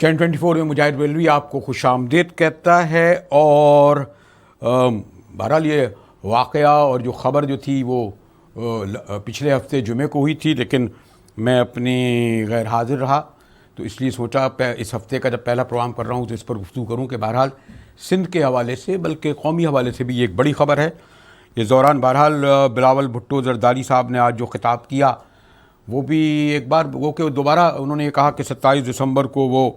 چین 24 میں مجاہد بریلوی آپ کو خوش آمدید کہتا ہے. اور بہرحال یہ واقعہ اور جو خبر جو تھی وہ پچھلے ہفتے جمعے کو ہوئی تھی، لیکن میں اپنی غیر حاضر رہا، تو اس لیے سوچا اس ہفتے کا جب پہلا پروگرام کر رہا ہوں تو اس پر گفتگو کروں کہ بہرحال سندھ کے حوالے سے بلکہ قومی حوالے سے بھی یہ ایک بڑی خبر ہے. اس دوران بہرحال بلاول بھٹو زرداری صاحب نے آج جو خطاب کیا وہ بھی ایک بار وہ کہ دوبارہ انہوں نے یہ کہا کہ 27 دسمبر کو وہ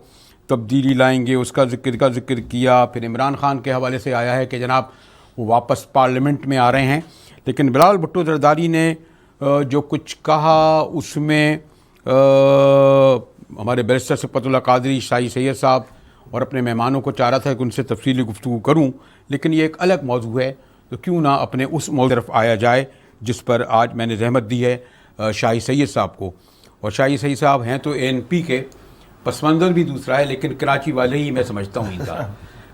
تبدیلی لائیں گے، اس کا ذکر کیا. پھر عمران خان کے حوالے سے آیا ہے کہ جناب وہ واپس پارلیمنٹ میں آ رہے ہیں. لیکن بلاول بھٹو زرداری نے جو کچھ کہا اس میں ہمارے بیرسٹر صفت اللہ قادری، شاہی سید صاحب اور اپنے مہمانوں کو چاہ رہا تھا کہ ان سے تفصیلی گفتگو کروں، لیکن یہ ایک الگ موضوع ہے، تو کیوں نہ اپنے اس موضوع طرف آیا جائے جس پر آج میں نے زحمت دی ہے شاہی سید صاحب کو. اور شاہی سید صاحب ہیں تو ANP کے، پس منظر بھی دوسرا ہے لیکن کراچی والے ہی میں سمجھتا ہوں ان کا.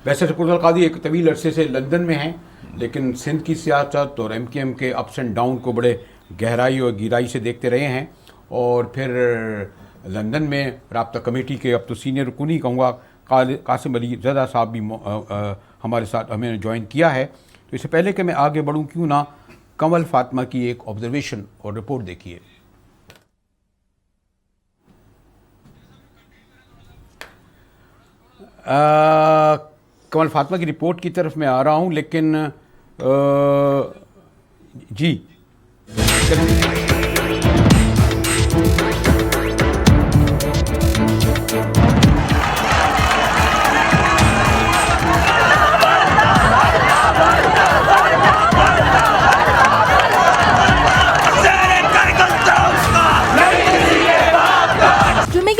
ویسے صفت اللہ قادری ایک طویل عرصے سے لندن میں ہیں، لیکن سندھ کی سیاست اور MKM کے اپس اینڈ ڈاؤن کو بڑے گہرائی اور گہرائی سے دیکھتے رہے ہیں. اور پھر لندن میں رابطہ کمیٹی کے اب تو سینئر رکن ہی کہوں گا قاسم علی زدہ صاحب بھی ہمارے ساتھ ہمیں جوائن کیا ہے. تو اس سے پہلے کہ میں آگے بڑھوں کیوں نہ کنول فاطمہ کی ایک آبزرویشن اور رپورٹ دیکھیے. کنول فاطمہ کی رپورٹ کی طرف میں آ رہا ہوں، لیکن جی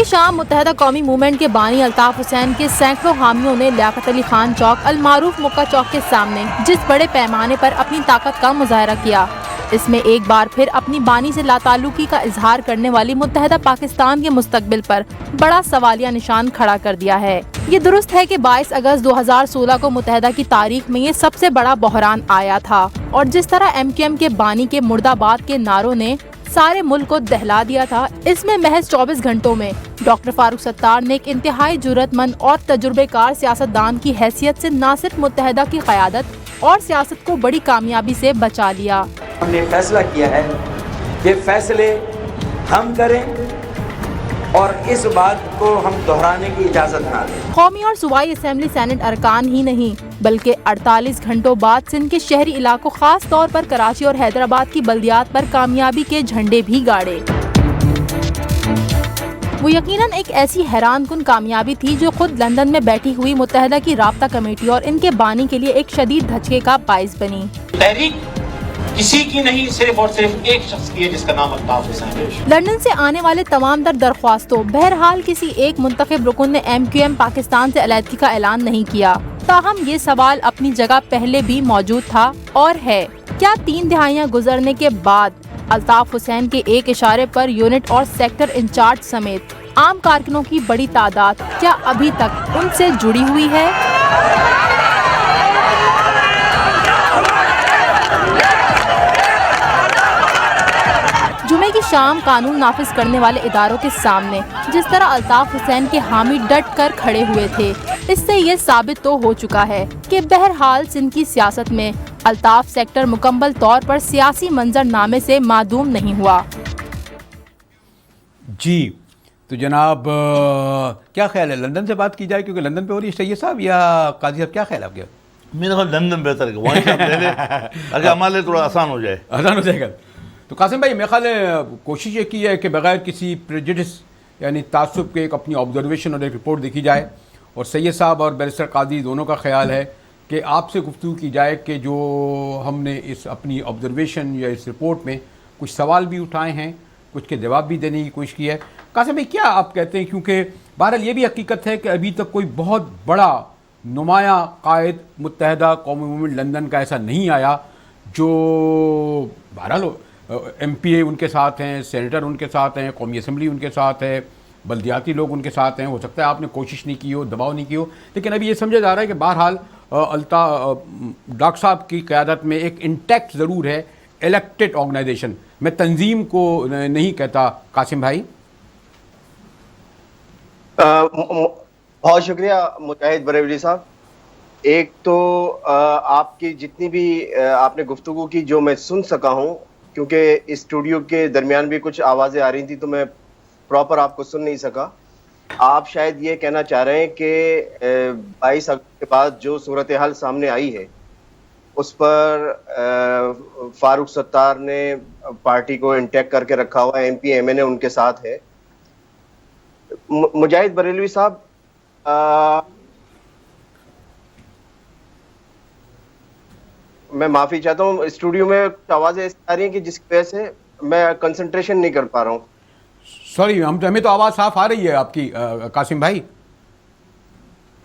شام متحدہ قومی موومنٹ کے بانی الطاف حسین کے سینکڑوں حامیوں نے لیاقت علی خان چوک المعروف مکہ چوک کے سامنے جس بڑے پیمانے پر اپنی طاقت کا مظاہرہ کیا، اس میں ایک بار پھر اپنی بانی سے لاتعلقی کا اظہار کرنے والی متحدہ پاکستان کے مستقبل پر بڑا سوالیہ نشان کھڑا کر دیا ہے. یہ درست ہے کہ 22 اگست 2016 کو متحدہ کی تاریخ میں یہ سب سے بڑا بحران آیا تھا، اور جس طرح MKM کے بانی کے مرد آباد کے نعروں نے سارے ملک کو دہلا دیا تھا، اس میں محض 24 گھنٹوں میں ڈاکٹر فاروق ستار نے ایک انتہائی جرأت مند اور تجربے کار سیاستدان کی حیثیت سے نہ صرف متحدہ کی قیادت اور سیاست کو بڑی کامیابی سے بچا لیا. ہم نے فیصلہ کیا ہے کہ فیصلے ہم کریں اور اس بات کو ہم دہرانے کی اجازت نہ دیں. قومی اور صوبائی اسمبلی سینٹ ارکان ہی نہیں بلکہ 48 گھنٹوں بعد سندھ کے شہری علاقوں خاص طور پر کراچی اور حیدرآباد کی بلدیات پر کامیابی کے جھنڈے بھی گاڑے. وہ یقیناً ایک ایسی حیران کن کامیابی تھی جو خود لندن میں بیٹھی ہوئی متحدہ کی رابطہ کمیٹی اور ان کے بانی کے لیے ایک شدید دھچکے کا باعث بنی. تحریک کسی کی نہیں، صرف اور صرف ایک شخص کی ہے جس کا نام الطاف حسین ہے. لندن سے آنے والے تمام در درخواستوں بہرحال کسی ایک منتخب رکن نے MKM پاکستان سے علیحدگی کا اعلان نہیں کیا. تاہم یہ سوال اپنی جگہ پہلے بھی موجود تھا اور ہے، کیا 3 دہائیاں گزرنے کے بعد الطاف حسین کے ایک اشارے پر یونٹ اور سیکٹر انچارج سمیت عام کارکنوں کی بڑی تعداد کیا ابھی تک ان سے جڑی ہوئی ہے؟ جمعے کی شام قانون نافذ کرنے والے اداروں کے سامنے جس طرح الطاف حسین کے حامی ڈٹ کر کھڑے ہوئے تھے، اس سے یہ ثابت تو ہو چکا ہے کہ بہرحال سندھ کی سیاست میں الطاف سیکٹر مکمل طور پر سیاسی منظر نامے سے معدوم نہیں ہوا. جی تو جناب کیا خیال ہے لندن سے بات کی جائے، کیونکہ لندن پہ ہو رہی ہے سید صاحب یا قاضی صاحب، کیا خیال ہے آپ کے؟ میرا خیال لندن بہتر ہے، وہاں سے آپ لے لیں اگر ہمارے لیے تھوڑا آسان ہو جائے. آسان ہو جائے گا. تو قاسم بھائی میرا خیال ہے کوشش یہ کی ہے کہ بغیر کسی پریجڈس یعنی تعصب کے ایک اپنی آبزرویشن اور ایک رپورٹ دیکھی جائے، اور سید صاحب اور بیرسٹر قادری دونوں کا خیال ہے کہ آپ سے گفتگو کی جائے کہ جو ہم نے اس اپنی آبزرویشن یا اس رپورٹ میں کچھ سوال بھی اٹھائے ہیں، کچھ کے جواب بھی دینے کی کوشش کی ہے. قاسم بھائی کیا آپ کہتے ہیں، کیونکہ بہرحال یہ بھی حقیقت ہے کہ ابھی تک کوئی بہت بڑا نمایاں قائد متحدہ قومی موومنٹ لندن کا ایسا نہیں آیا جو بہرحال MPA ان کے ساتھ ہیں، سینیٹر ان کے ساتھ ہیں، قومی اسمبلی ان کے ساتھ ہے، بلدیاتی لوگ ان کے ساتھ ہیں. ہو سکتا ہے آپ نے کوشش نہیں کی ہو، دباؤ نہیں کی ہو، لیکن ابھی یہ سمجھا جا رہا ہے کہ بہرحال ڈاکٹر صاحب کی قیادت میں ایک انٹیکٹ ضرور ہے الیکٹڈ آرگنائزیشن. میں تنظیم کو نہیں کہتا قاسم بھائی. بہت شکریہ مجاہد بریلوی صاحب. ایک تو آپ کی جتنی بھی آپ نے گفتگو کی جو میں سن سکا ہوں, کیونکہ اسٹوڈیو کے درمیان بھی کچھ آوازیں آ رہی تھیں تو میں پراپر آپ کو سن نہیں سکا. آپ شاید یہ کہنا چاہ رہے ہیں کہ 22 اگست کے بعد جو صورتحال سامنے آئی ہے اس پر فاروق ستار نے پارٹی کو انٹیک کر کے رکھا ہوا, ایم پی ایم این اے ان کے ساتھ ہے. مجاہد بریلوی صاحب, میں معافی چاہتا ہوں, اسٹوڈیو میں آوازیں ایسی آ رہی ہیں کہ جس کی وجہ سے میں کنسنٹریشن نہیں کر پا رہا ہوں. سوری, ہمیں تو آواز صاف آ رہی ہے آپ کی قاسم بھائی,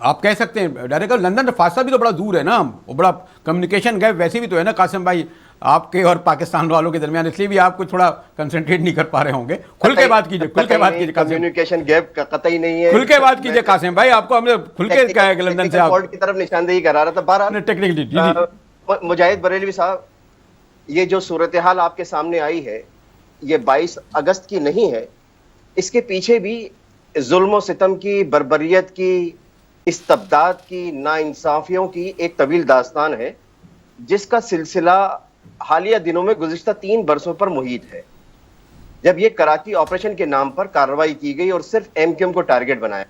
آپ کہہ سکتے ہیں ڈائریکٹ. لندن فاصلہ بھی تو بڑا دور ہے نا, وہ بڑا کمیونیکیشن گیپ ویسے بھی تو ہے نا قاسم بھائی آپ کے اور پاکستان والوں کے درمیان, اس لیے بھی آپ کو تھوڑا کنسنٹریٹ نہیں کر پا رہے ہوں گے. کھل کے بات کیجیے, کھل کے بات کیجیے قاسم, کمیونیکیشن گیپ کا قطعی نہیں ہے. کھل کے بات کیجیے قاسم بھائی, آپ کو ہم نے کھل کے کہا ہے کہ لندن سے آپ فالٹ کی طرف نشاندہی کرا رہا تھا. بہرحال ٹیکنیکلی مجاہد بریلوی صاحب, یہ جو صورتحال آپ کے سامنے آئی ہے یہ 22 اگست کی نہیں ہے. اس کے پیچھے بھی ظلم و ستم کی, بربریت کی, استبداد کی, ناانصافیوں کی ایک طویل داستان ہے جس کا سلسلہ حالیہ دنوں میں گزشتہ 3 برسوں پر محیط ہے. جب یہ کراچی آپریشن کے نام پر کارروائی کی گئی اور صرف ایم کیو ایم کو ٹارگٹ بنایا,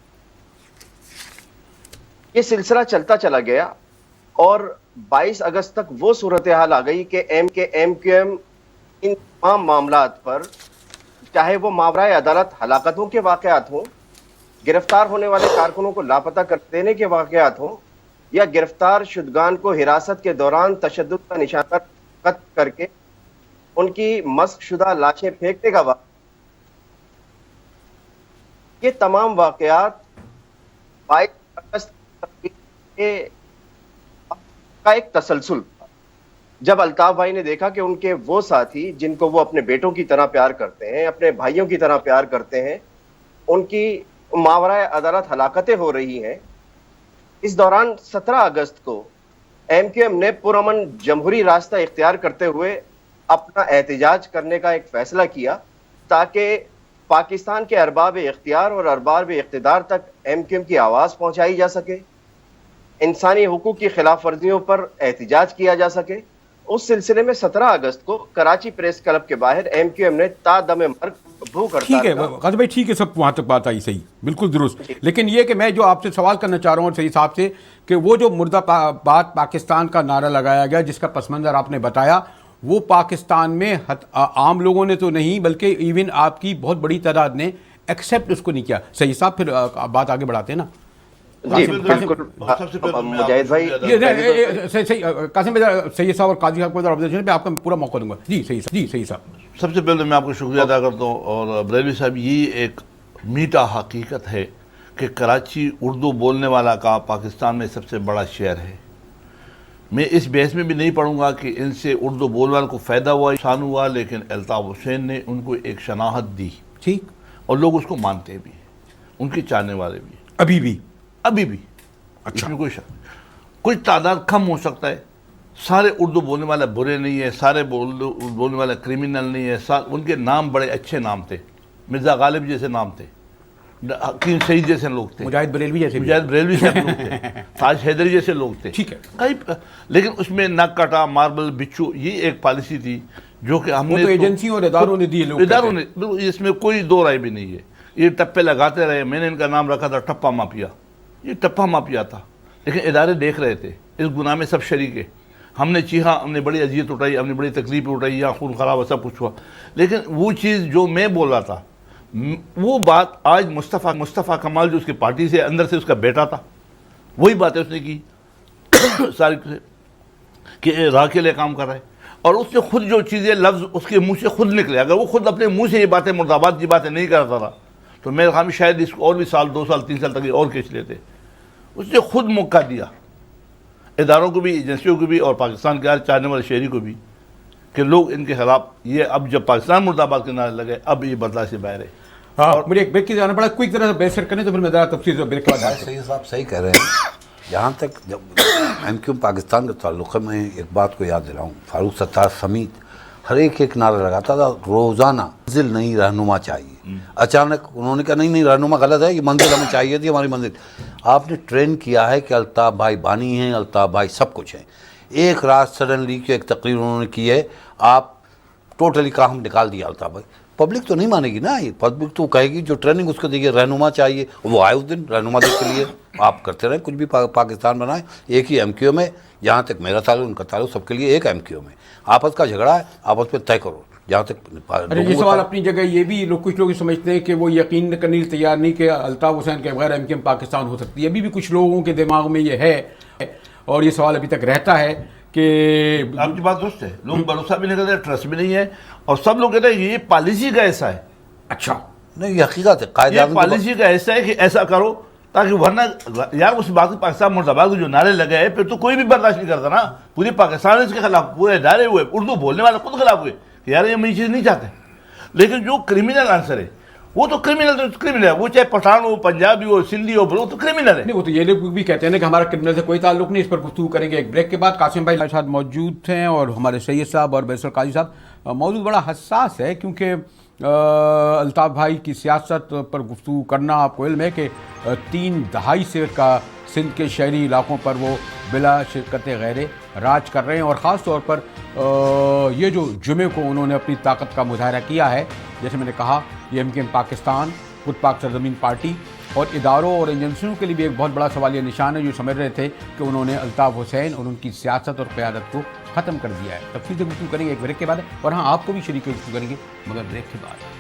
یہ سلسلہ چلتا چلا گیا اور 22 اگست تک وہ صورتحال آ گئی کہ ایم کیو ایم ان تمام معاملات پر, چاہے وہ ماورائے عدالت ہلاکتوں کے واقعات ہوں, گرفتار ہونے والے کارکنوں کو لاپتہ کر دینے کے واقعات ہوں, یا گرفتار شدگان کو حراست کے دوران تشدد کا نشانہ قتل کر کے ان کی مسخ شدہ لاشیں پھینکنے کا واقعہ, یہ تمام واقعات 22 اگست کا ایک تسلسل تھا. جب الطاف بھائی نے دیکھا کہ ان کے وہ ساتھی جن کو وہ اپنے بیٹوں کی طرح پیار کرتے ہیں, اپنے بھائیوں کی طرح پیار کرتے ہیں, ان کی ماورائے عدالت ہلاکتیں ہو رہی ہیں, اس دوران 17 اگست کو ایم کیو ایم نے پرامن جمہوری راستہ اختیار کرتے ہوئے اپنا احتجاج کرنے کا ایک فیصلہ کیا تاکہ پاکستان کے ارباب اختیار اور ارباب اقتدار تک ایم کیو ایم کی آواز پہنچائی جا سکے, انسانی حقوق کی خلاف ورزیوں پر احتجاج کیا جا سکے. اس سلسلے میں 17 اگست کو کراچی پریس کلب کے باہر ایم کیو ایم نے تا دم مرگ بھوک ہڑتال. ٹھیک ہے قاسم بھائی, ٹھیک ہے, سب وہاں تک بات آئی, صحیح, بالکل درست. لیکن یہ کہ میں جو آپ سے سوال کرنا چاہ رہا ہوں صحیح صاحب سے, کہ وہ جو مردہ باد پاکستان کا نعرہ لگایا گیا جس کا پس منظر آپ نے بتایا, وہ پاکستان میں عام لوگوں نے تو نہیں بلکہ ایون آپ کی بہت بڑی تعداد نے ایکسیپٹ اس کو نہیں کیا. صحیح صاحب, پھر بات آگے بڑھاتے ہیں نا. جی بالکل مجاہد بھائی, قاسم بھائی سید صاحب اور قاضی صاحب کو آبزرویشن پہ آپ کا پورا موقع دوں گا. جی صحیح صاحب. سب سے پہلے میں آپ کو شکریہ ادا کرتا ہوں. اور بریلوی صاحب, یہ ایک میٹھا حقیقت ہے کہ کراچی اردو بولنے والا کا پاکستان میں سب سے بڑا شہر ہے. میں اس بحث میں بھی نہیں پڑھوں گا کہ ان سے اردو بولنے والوں کو فائدہ ہوا, شان ہوا, لیکن الطاف حسین نے ان کو ایک شناخت دی, ٹھیک, اور لوگ اس کو مانتے بھی ہیں, ان کے چاہنے والے بھی, ابھی بھی. اچھا, اس میں کوئی شک, کچھ تعداد کم ہو سکتا ہے, سارے اردو بولنے والے برے نہیں ہیں, سارے بولنے والے کرمنل نہیں ہیں. ان کے نام بڑے اچھے نام تھے, مرزا غالب جیسے نام تھے, حکیم سعید جیسے لوگ تھے, مجاہد بریلوی جیسے لوگ تھے, تاج حیدری جیسے لوگ تھے, ٹھیک ہے. لیکن اس میں نک کٹا, ماربل, بچو, یہ ایک پالیسی تھی جو کہ ہم نے ایجنسیوں اور اداروں نے دی, اداروں نے, اس میں کوئی دو رائے بھی نہیں ہے. یہ ٹپے لگاتے رہے. میں نے ان کا نام رکھا تھا ٹپا مافیا. یہ ٹپا مافیا تھا, لیکن ادارے دیکھ رہے تھے, اس گناہ میں سب شریک ہے. ہم نے چیخا, ہم نے بڑی اذیت اٹھائی, ہم نے بڑی تکلیف اٹھائی, یہاں خون خراب سب کچھ ہوا, لیکن وہ چیز جو میں بول رہا تھا وہ بات آج مصطفیٰ کمال جو اس کی پارٹی سے اندر سے اس کا بیٹا تھا, وہی باتیں اس نے کی ساری کہ راہ کے لیے کام کر رہا ہے. اور اس نے خود جو چیزیں لفظ اس کے منہ سے خود نکلے, اگر وہ خود اپنے منہ سے یہ باتیں مرد آباد کی باتیں نہیں کرتا تھا تو میرے خیال میں شاید اس کو اور بھی سال, 2 سال, 3 سال تک اور کھینچ لیتے. اس نے خود موقع دیا اداروں کو بھی, ایجنسیوں کو بھی, اور پاکستان کے ہر چاہنے والے شہری کو بھی, کہ لوگ ان کے خلاف یہ, اب جب پاکستان مرد آباد کے نعرے لگے, اب یہ بدلا سے باہر ہے. مجھے ایک بریک کی جانا پڑا, کوئی طرح سے بحث کرنے تو پھر میں ذرا تفصیل سے بریک کے بعد. صحیح صاحب صحیح کہہ رہے ہیں. یہاں تک جب ایم کیو پاکستان کے تعلق ہے, میں ایک بات کو یاد دلاؤں, فاروق ستار سمیت ہر ایک نعرہ لگاتا تھا روزانہ، منزل نہیں رہنما چاہیے. اچانک انہوں نے کہا نہیں رہنما غلط ہے، یہ منزل ہمیں چاہیے تھی، ہماری منزل. آپ نے ٹرین کیا ہے کہ الطاف بھائی بانی ہیں، الطاف بھائی سب کچھ ہیں. ایک رات سڈنلی کی ایک تقریر انہوں نے کی ہے، آپ ٹوٹلی کام نکال دیا الطاف بھائی. پبلک تو نہیں مانے گی نا، یہ پبلک تو کہے گی جو ٹریننگ اس کو دیکھیے رہنما چاہیے. وہ آئے اس دن رہنما دیکھ کے لیے آپ کرتے رہیں کچھ بھی، پاکستان بنائیں. ایک ہی ایم کیو ایم ہے، جہاں تک میرا تعلق ان کا تعلق سب کے لیے ایک ایم کیو ایم ہے. آپس کا جھگڑا ہے، آپس میں طے کرو. جہاں تک یہ سوال اپنی جگہ یہ بھی کچھ لوگ سمجھتے ہیں کہ وہ یقین کرنے کے تیار نہیں کہ الطاف حسین کے بغیر ایم کیو ایم پاکستان ہو سکتی ہے. ابھی بھی کچھ لوگوں کے دماغ میں یہ ہے اور یہ سوال ابھی تک رہتا ہے کہ آپ کی بات درست ہے. لوگ بھروسہ بھی نہیں کرتے، ٹرسٹ بھی نہیں ہے، اور سب لوگ کہتے ہیں یہ پالیسی کا ایسا ہے. اچھا نہیں، یہ حقیقت ہے. قائد یہ اعظم پالیسی کا ایسا ہے کہ ایسا کرو تاکہ ورنہ یار اس بات پاکستان مرد آباد جو نعرے لگے ہیں پھر تو کوئی بھی برداشت نہیں کرتا نا. پوری پاکستان اس کے خلاف، پورے ادارے ہوئے، اردو بولنے والے خود خلاف ہوئے کہ یار یہ ہم یہ چیز نہیں چاہتے. لیکن جو کرمینل آنسر ہے وہ تو کرمینل ہے، وہ چاہے پٹھان ہو، پنجابی ہو، سندھی ہو، وہ تو کرمینل ہے. نہیں، وہ تو یہ لوگ بھی کہتے ہیں کہ ہمارا کرمنل سے کوئی تعلق نہیں. اس پر گفتگو کریں گے ایک بریک کے بعد. قاسم بھائی ہمارے ساتھ موجود ہیں اور ہمارے سید صاحب اور بیرسٹر قاضی صاحب. موضوع بڑا حساس ہے کیونکہ الطاف بھائی کی سیاست پر گفتگو کرنا، آپ کو علم ہے کہ 3 دہائی سے کا سندھ کے شہری علاقوں پر وہ بلا شرکت غیر راج کر رہے ہیں. اور خاص طور پر یہ جو جمعے کو انہوں نے اپنی طاقت کا مظاہرہ کیا ہے، جیسے میں نے کہا یہ ایم کیو ایم پاکستان، خود پاک سرزمین پارٹی اور اداروں اور ایجنسیوں کے لیے بھی ایک بہت بڑا سوالیہ نشان ہے، جو سمجھ رہے تھے کہ انہوں نے الطاف حسین اور ان کی سیاست اور قیادت کو ختم کر دیا ہے. تفصیل سے گفتگو کریں گے ایک بریک کے بعد، اور ہاں آپ کو بھی شریک گفتگو کریں گے مگر بریک کے بعد.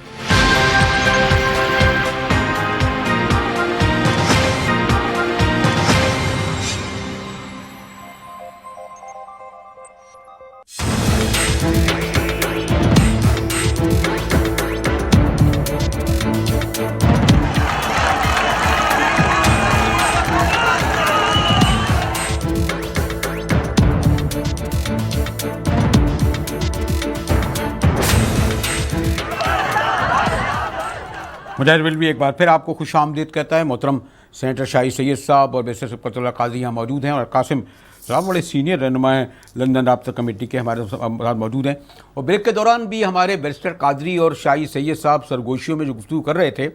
مجاہد ولوی ایک بار پھر آپ کو خوش آمدید کہتا ہے. محترم سینیٹر شاہی سید صاحب اور بیرسٹر شفقت اللہ قاضی یہاں موجود ہیں، اور قاسم صاحب بڑے سینئر رہنما ہیں لندن رابطہ کمیٹی کے، ہمارے ساتھ موجود ہیں. اور بریک کے دوران بھی ہمارے بیرسٹر قادری اور شاہی سید صاحب سرگوشیوں میں جو گفتگو کر رہے تھے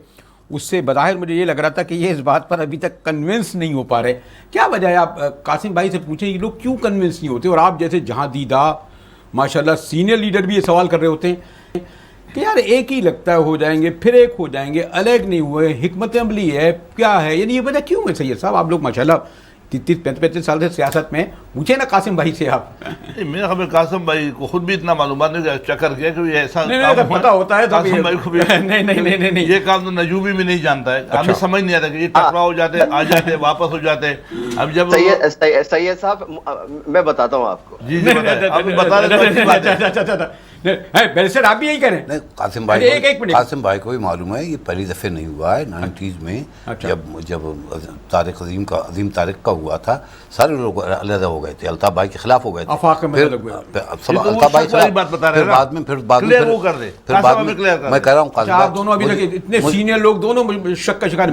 اس سے بظاہر مجھے یہ لگ رہا تھا کہ یہ اس بات پر ابھی تک کنونس نہیں ہو پا رہے. کیا وجہ ہے؟ آپ قاسم بھائی سے پوچھیں یہ لوگ کیوں کنونس نہیں ہوتے، اور آپ جیسے جہاں دیدہ ماشاءاللہ سینئر لیڈر بھی یہ سوال کر رہے ہوتے ہیں کہ یار ایک ہی لگتا ہے ہو جائیں گے، پھر ایک ہو جائیں گے، الگ نہیں ہوئے، حکمت عملی ہے کیا ہے؟ یعنی یہ وجہ کیوں ہے سید صاحب؟ آپ لوگ ماشاءاللہ 35 سال سے سیاست میں، پوچھیں نا قاسم بھائی سے آپ. میرا خبر قاسم بھائی کو خود بھی اتنا معلومات نہیں چکر کیا کہ یہ ایسا نہیں پتہ ہوتا ہے. قاسم بھائی کو بھی نہیں یہ کام تو نجوبی بھی نہیں جانتا ہے. ہمیں سمجھ نہیں آتا کہ یہ ٹکرا ہو جاتے، آ جاتے، واپس ہو جاتے. اب جب سید صاحب میں بتاتا ہوں آپ کو. جی بتائیں، آپ بتا رہے بیرسٹر آپ بھی یہی کریں. قاسم بھائی کو بھی معلوم ہے یہ پہلی دفعہ نہیں ہوا ہے. 90s میں جب طارق عظیم طارق کا ہوا تھا سارے لوگ علیحدہ ہو گئے تھے، الطاف بھائی کے خلاف ہو گئے تھے. الطاف بھائی پھر بعد میں میں کہہ رہا ہوں آپ دونوں ابھی تک اتنے سینئر لوگ دونوں شک کا شکار.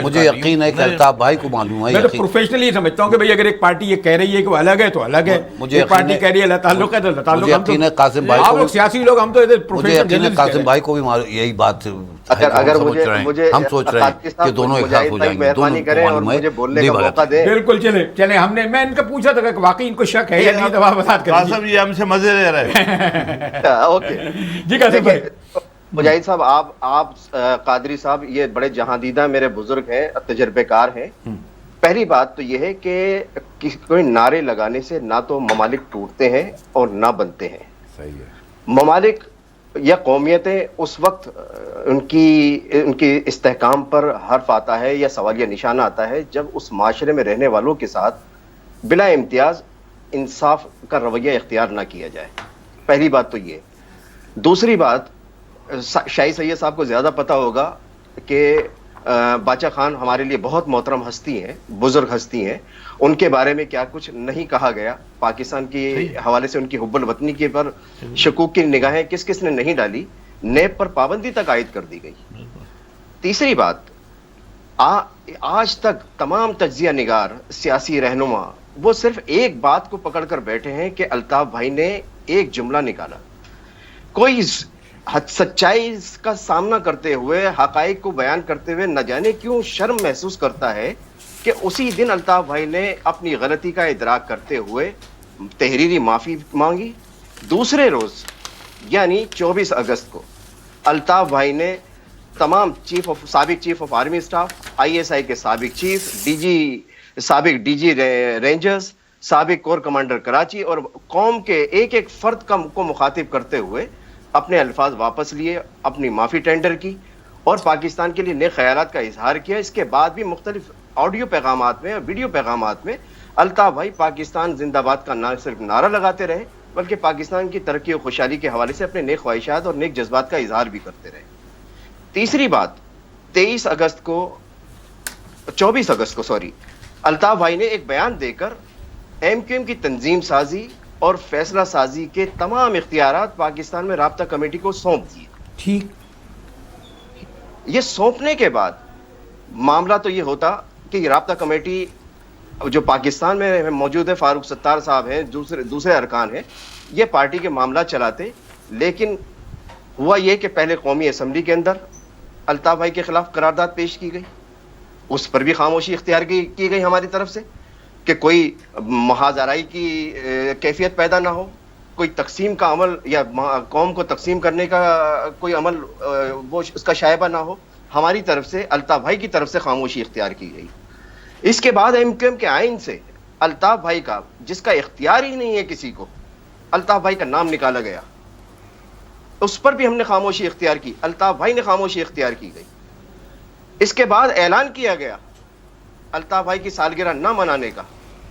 مجھے یقین ہے کہ الطاف بھائی کو معلوم ہے. میں تو پروفیشنلی یہ سمجھتا ہوں کہ بھائی اگر ایک پارٹی یہ کہہ رہی ہے کہ وہ الگ ہے تو الگ ہے، ایک پارٹی کہہ رہی ہے اللہ تعلق ہے تو اللہ تعلق. مجھے یقین ہے قاسم بھائی کو، سیاسی لوگ ہم تو مجھے یقین ہے قاسم بھائی کو بھی یہی بات اگر ہم سوچ رہے ہیں کہ دونوں ایک ساتھ ہو جائیں گے. مہربانی کریں اور مجھے بولنے کا موقع دیں. بالکل چلیں ہم نے، میں ان کا پوچھا تھا کہ واقعی ان کو شک ہے یا نہیں، تو آپ بتا کریں. قاسم یہ ہم سے مزے لے رہے ہیں. اوکے جی قاسم بھائی. مجاہد صاحب آپ قادری صاحب یہ بڑے جہاں دیدہ میرے بزرگ ہیں، تجربے کار ہیں. پہلی بات تو یہ ہے کہ کوئی نعرے لگانے سے نہ تو ممالک ٹوٹتے ہیں اور نہ بنتے ہیں. صحیح ہے. ممالک یا قومیتیں اس وقت ان کی استحکام پر حرف آتا ہے یا سوالیہ نشانہ آتا ہے جب اس معاشرے میں رہنے والوں کے ساتھ بلا امتیاز انصاف کا رویہ اختیار نہ کیا جائے. پہلی بات تو یہ. دوسری بات، شاہی سید صاحب کو زیادہ پتہ ہوگا کہ باچا خان ہمارے لیے بہت محترم ہستی ہیں، بزرگ ہستی ہیں. ان کے بارے میں کیا کچھ نہیں کہا گیا. پاکستان کے حوالے سے ان کی حب الوطنی کے پر شکوک کی نگاہیں کس کس نے نہیں ڈالی. نیب پر پابندی تک عائد کر دی گئی. تیسری بات، آج تک تمام تجزیہ نگار، سیاسی رہنما وہ صرف ایک بات کو پکڑ کر بیٹھے ہیں کہ الطاف بھائی نے ایک جملہ نکالا کوئی سچائی کا سامنا کرتے ہوئے، حقائق کو بیان کرتے ہوئے نہ جانے کیوں شرم محسوس کرتا ہے کہ اسی دن الطاف بھائی نے اپنی غلطی کا ادراک کرتے ہوئے تحریری معافی مانگی. دوسرے روز یعنی 24 اگست کو الطاف بھائی نے تمام سابق chief of army staff, ISI کے سابق چیف، سابق DG رینجرز، سابق کور کمانڈر کراچی اور قوم کے ایک ایک فرد کو مخاطب کرتے ہوئے اپنے الفاظ واپس لیے، اپنی معافی ٹینڈر کی اور پاکستان کے لیے نئے خیالات کا اظہار کیا. اس کے بعد بھی مختلف آڈیو پیغامات میں اور ویڈیو پیغامات میں الطاف بھائی پاکستان زندہ باد کا نہ صرف نعرہ لگاتے رہے بلکہ پاکستان کی ترقی و خوشحالی کے حوالے سے اپنے نیک خواہشات اور نیک جذبات کا اظہار بھی کرتے رہے. تیسری بات، 24 اگست کو الطاف بھائی نے ایک بیان دے کر MQM کی تنظیم سازی اور فیصلہ سازی کے تمام اختیارات پاکستان میں رابطہ کمیٹی کو سونپ دیے. ٹھیک. یہ سونپنے کے بعد معاملہ تو یہ ہوتا کہ یہ رابطہ کمیٹی جو پاکستان میں موجود ہے، فاروق ستار صاحب ہیں، دوسرے ارکان ہیں، یہ پارٹی کے معاملات چلاتے. لیکن ہوا یہ کہ پہلے قومی اسمبلی کے اندر الطاف بھائی کے خلاف قرارداد پیش کی گئی، اس پر بھی خاموشی اختیار کی گئی ہماری طرف سے کہ کوئی محاذ آرائی کی کیفیت پیدا نہ ہو، کوئی تقسیم کا عمل یا قوم کو تقسیم کرنے کا کوئی عمل وہ اس کا شائبہ نہ ہو. ہماری طرف سے الطاف بھائی کی طرف سے خاموشی اختیار کی گئی. اس کے بعد MQM کے آئین سے الطاف بھائی کا، جس کا اختیار ہی نہیں ہے کسی کو، الطاف بھائی کا نام نکالا گیا، اس پر بھی ہم نے خاموشی اختیار کی، الطاف بھائی نے خاموشی اختیار کی گئی. اس کے بعد اعلان کیا گیا الطاف بھائی کی سالگرہ نہ منانے کا،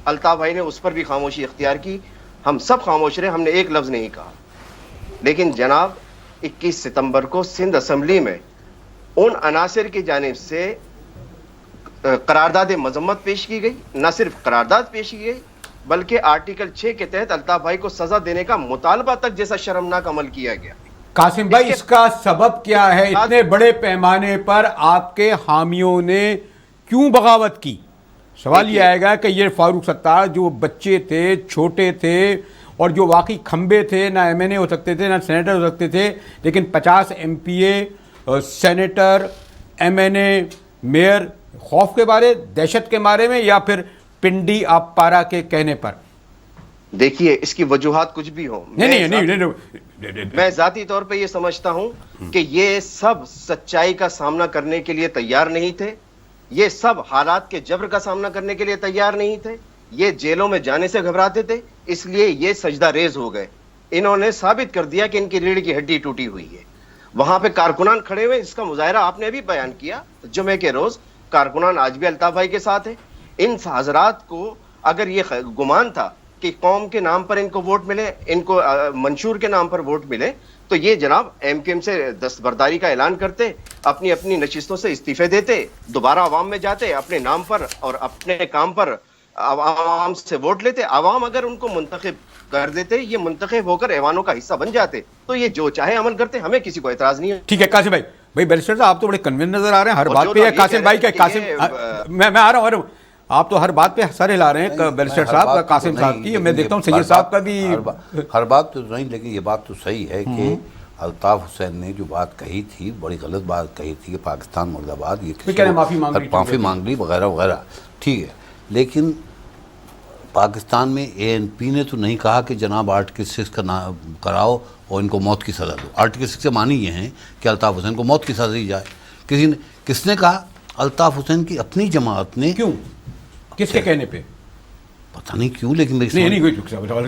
الطاف بھائی نے اس پر بھی خاموشی اختیار کی. ہم سب خاموش رہے، ہم نے ایک لفظ نہیں کہا. لیکن جناب 21 ستمبر کو سندھ اسمبلی میں ان عناصر کی جانب سے قرارداد مذمت پیش کی گئی. نہ صرف قرارداد پیش کی گئی بلکہ آرٹیکل 6 کے تحت الطاف بھائی کو سزا دینے کا مطالبہ تک جیسا شرمناک عمل کیا گیا. قاسم بھائی، اس کا سبب کیا ہے؟ اتنے بڑے پیمانے پر آپ کے حامیوں نے کیوں بغاوت کی؟ سوال یہ آئے گا کہ یہ فاروق ستار جو بچے تھے، چھوٹے تھے اور جو واقعی کھمبے تھے، نہ MNA ہو سکتے تھے نہ سینیٹر ہو سکتے تھے، لیکن 50 MPA، سینیٹر، MNA، میئر، خوف کے بارے، دہشت کے بارے میں، یا پھر پنڈی آپ پارا کے کہنے پر؟ دیکھیے، اس کی وجوہات کچھ بھی ہوں، میں ذاتی طور پہ یہ سمجھتا ہوں کہ یہ سب سچائی کا سامنا کرنے کے لیے تیار نہیں تھے، یہ سب حالات کے جبر کا سامنا کرنے کے لیے تیار نہیں تھے، یہ جیلوں میں جانے سے گھبراتے تھے، اس لیے یہ سجدہ ریز ہو گئے. انہوں نے ثابت کر دیا کہ ان کی ریڑھ کی ہڈی ٹوٹی ہوئی ہے. وہاں پہ کارکنان کھڑے ہوئے، اس کا مظاہرہ آپ نے ابھی بیان کیا، جمعے کے روز کارکنان آج بھی الطاف بھائی کے ساتھ ہیں. ان حضرات کو اگر یہ گمان تھا کہ قوم کے نام پر ان کو ووٹ ملے، ان کو منشور کے نام پر ووٹ ملے، تو یہ جناب MQM سے دستبرداری کا اعلان کرتے، اپنی اپنی نشستوں سے استعفے دیتے، دوبارہ عوام میں جاتے، اپنے نام پر اور اپنے کام پر عوام سے ووٹ لیتے. عوام اگر ان کو منتخب کر دیتے، یہ منتخب ہو کر ایوانوں کا حصہ بن جاتے، تو یہ جو چاہے عمل کرتے، ہمیں کسی کو اعتراض نہیں ہے. ٹھیک ہے قاسم بھائی بیرسٹر صاحب آپ تو بڑے کنوینس نظر آ رہے ہیں ہر بات پہ. قاسم بھائی کہ قاسم میں آ رہا ہوں، آپ تو ہر بات پہ سر ہلا رہے ہیں بیرسٹر صاحب، قاسم صاحب کی. میں دیکھتا ہوں سید صاحب کا بھی ہر بات تو نہیں، لیکن یہ بات تو صحیح ہے کہ الطاف حسین نے جو بات کہی تھی، بڑی غلط بات کہی تھی کہ پاکستان مرد آباد، یہ معافی مانگ لی وغیرہ وغیرہ، ٹھیک ہے. لیکن پاکستان میں ANP نے تو نہیں کہا کہ جناب آرٹیکل 6 کا نام کراؤ اور ان کو موت کی سزا دو. آرٹیکل 6 سے معنی یہ ہیں کہ الطاف حسین کو موت کی سزا دی جائے. کس نے کہا؟ الطاف حسین کی اپنی جماعت نے. کیوں؟ کس کے کہنے پہ؟ پتہ نہیں کیوں، لیکن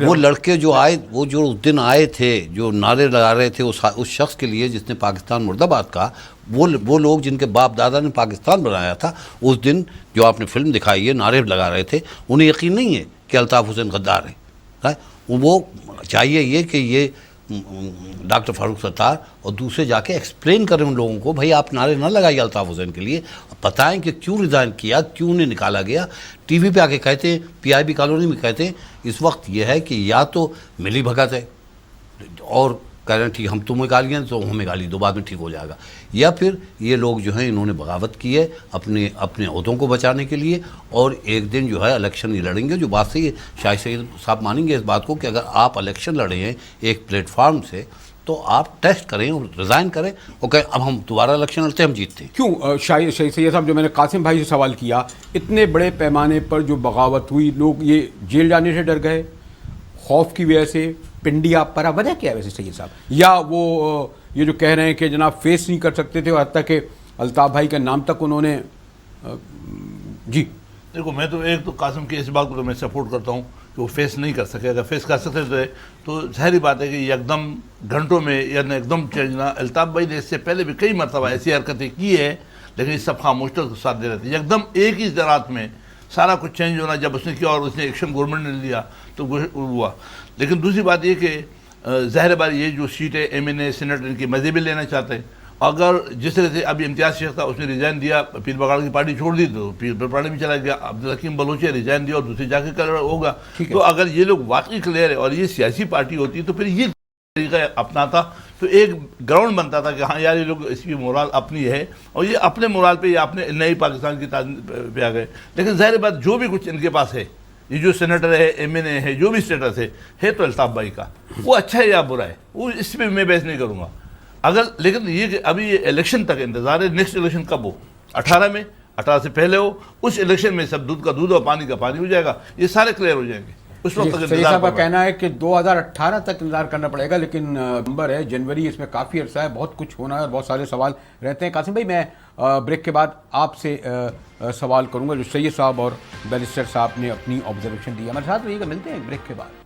وہ لڑکے جو آئے، وہ جو اس دن آئے تھے، جو نعرے لگا رہے تھے اس شخص کے لیے جس نے پاکستان مرد آباد کہا، وہ لوگ جن کے باپ دادا نے پاکستان بنایا تھا، اس دن جو آپ نے فلم دکھائی ہے نعرے لگا رہے تھے، انہیں یقین نہیں ہے کہ الطاف حسین غدار ہے. وہ چاہیے یہ کہ یہ ڈاکٹر فاروق ستار اور دوسرے جا کے ایکسپلین کریں ان لوگوں کو، بھائی آپ نعرے نہ لگائیے الطاف حسین کے لیے، بتائیں کہ کیوں ریزائن کیا، کیوں نہیں نکالا گیا. ٹی وی پہ آ کے کہتے ہیں، PIB کالونی میں کہتے ہیں اس وقت یہ ہے کہ یا تو ملی بھگت ہے اور کہہ رہے ہیں ٹھیک ہم تمہیں گالیاں تو ہمیں گالی دو، بعد میں ٹھیک ہو جائے گا، یا پھر یہ لوگ جو ہیں انہوں نے بغاوت کی ہے اپنے عہدوں کو بچانے کے لیے، اور ایک دن جو ہے الیکشن ہی لڑیں گے. جو بات سے یہ شاہد سعید صاحب مانیں گے اس بات کو کہ اگر آپ الیکشن لڑے ہیں ایک پلیٹ فارم سے، تو آپ ٹیسٹ کریں اور ریزائن کریں اور کہیں اب ہم دوبارہ الیکشن لڑتے ہیں، ہم جیتتے ہیں. کیوں شاہد سید صاحب، جو میں نے قاسم بھائی سے سوال کیا، اتنے بڑے پیمانے پر جو بغاوت ہوئی، لوگ یہ جیل جانے سے ڈر گئے خوف کی وجہ سے، پنڈیا پرا، وجہ کیا ہے ویسے سید صاحب؟ یا وہ یہ جو کہہ رہے ہیں کہ جناب فیس نہیں کر سکتے تھے، اور حتیٰ کہ الطاف بھائی کے نام تک انہوں نے جی دیکھو، میں تو ایک تو قاسم کی اس بات کو تو میں سپورٹ کرتا ہوں کہ وہ فیس نہیں کر سکے. اگر فیس کر سکتے تو ظاہری بات ہے کہ ایک دم گھنٹوں میں یعنی ایک دم چینج نہ. الطاف بھائی نے اس سے پہلے بھی کئی مرتبہ ایسی حرکتیں کی ہے، لیکن اس سب خاموشی کے ساتھ دے رہے تھے. ایک دم ایک ہی رات میں سارا کچھ چینج ہونا جب اس نے کیا، اور اس نے ایکشن گورنمنٹ نے لیا تو ہوا. لیکن دوسری بات یہ کہ ظاہر بات یہ جو سیٹیں ایم این اے سینٹ ان کی مزے بھی لینا چاہتے ہیں. اگر جس طرح سے ابھی امتیاز شیخ تھا، اس نے ریزائن دیا، پیر بگاڑ کی پارٹی چھوڑ دی تو پیر پارٹی میں چلا گیا. عبدالحکیم بلوچ ریزائن دیا اور دوسری جا کے کلر ہوگا. تو اگر یہ لوگ واقعی کلیئر ہے اور یہ سیاسی پارٹی ہوتی تو پھر یہ طریقہ اپناتا تو ایک گراؤنڈ بنتا تھا کہ ہاں یار یہ لوگ اس کی مورال اپنی ہے اور یہ اپنے مورال پہ یا اپنے نئی پاکستان کی پہ آ گئے. لیکن ظاہر بات جو بھی کچھ ان کے پاس ہے، یہ جو سینیٹر ہے، ایم این اے ہے، جو بھی اسٹیٹس ہے تو الطاف بھائی کا، وہ اچھا ہے یا برا ہے وہ اس پہ میں بحث نہیں کروں گا. اگر لیکن یہ کہ ابھی یہ الیکشن تک انتظار ہے. نیکسٹ الیکشن کب ہو؟ 18 میں، 18 سے پہلے ہو. اس الیکشن میں سب دودھ کا دودھ اور پانی کا پانی ہو جائے گا، یہ سارے کلیئر ہو جائیں گے. اس وقت تک سید صاحب کا کہنا ہے کہ 2018 تک انتظار کرنا پڑے گا، لیکن نومبر ہے، جنوری، اس میں کافی عرصہ ہے، بہت کچھ ہونا ہے اور بہت سارے سوال رہتے ہیں. قاسم بھائی، میں بریک کے بعد آپ سے سوال کروں گا جو سید صاحب اور بیرسٹر صاحب نے اپنی آبزرویشن دی. ہمارے ساتھ رہیے گا، ملتے ہیں بریک کے بعد.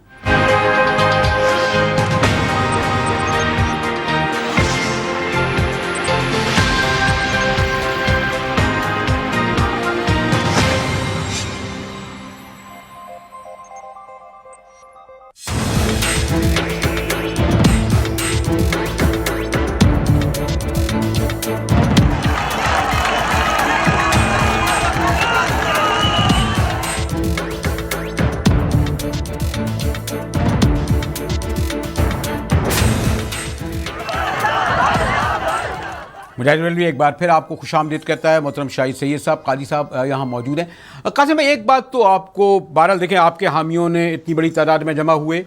مجاہد ریلوی ایک بار پھر آپ کو خوش آمدید کہتا ہے. محترم شاہد سید صاحب، قاضی صاحب یہاں موجود ہیں. قاسم بھائی، ایک بات تو آپ کو بہرحال دیکھیں، آپ کے حامیوں نے اتنی بڑی تعداد میں جمع ہوئے،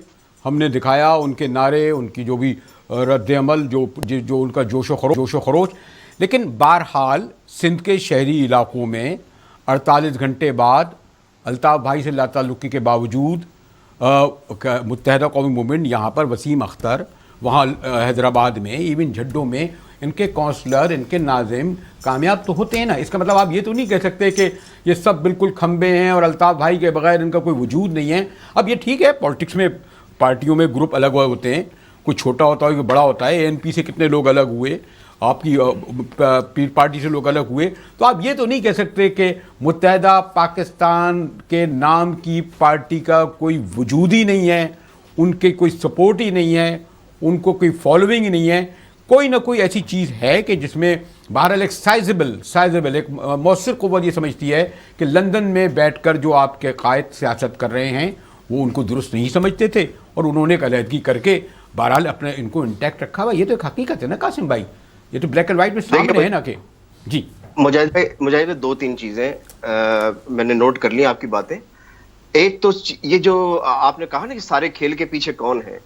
ہم نے دکھایا ان کے نعرے، ان کی جو بھی رد عمل، جو ان کا جوش و خروش. لیکن بہرحال سندھ کے شہری علاقوں میں 48 گھنٹے بعد الطاف بھائی سے لا تعلقی کے باوجود متحدہ قومی موومنٹ، یہاں پر وسیم اختر، وہاں حیدرآباد میں، ایون جھڈوں میں ان کے کونسلر، ان کے ناظم کامیاب تو ہوتے ہیں نا. اس کا مطلب آپ یہ تو نہیں کہہ سکتے کہ یہ سب بالکل کھمبے ہیں اور الطاف بھائی کے بغیر ان کا کوئی وجود نہیں ہے. اب یہ ٹھیک ہے، پالیٹکس میں پارٹیوں میں گروپ الگ ہوتے ہیں، کوئی چھوٹا ہوتا ہے کوئی بڑا ہوتا ہے. اے این پی سے کتنے لوگ الگ ہوئے، آپ کی پیر پارٹی سے لوگ الگ ہوئے. تو آپ یہ تو نہیں کہہ سکتے کہ متحدہ پاکستان کے نام کی پارٹی کا کوئی وجود ہی نہیں ہے، ان کے کوئی سپورٹ ہی نہیں ہے، ان کو کوئی فالوئنگ ہی نہیں ہے. کوئی نہ کوئی ایسی چیز ہے کہ جس میں بہرحال ایک سائزبل ایک مؤثر قوت یہ سمجھتی ہے کہ لندن میں بیٹھ کر جو آپ کے قائد سیاست کر رہے ہیں وہ ان کو درست نہیں سمجھتے تھے، اور انہوں نے ایک علیحدگی کر کے بہرحال اپنے ان کو انٹیکٹ رکھا ہوا. یہ تو ایک حقیقت ہے نا قاسم بھائی، یہ تو بلیک اینڈ وائٹ میں سامنے ہے نا کہ جی. مجاہد، دو تین چیزیں میں نے نوٹ کر لی آپ کی باتیں. ایک تو یہ جو آپ نے کہا نا کہ سارے کھیل کے پیچھے کون ہے،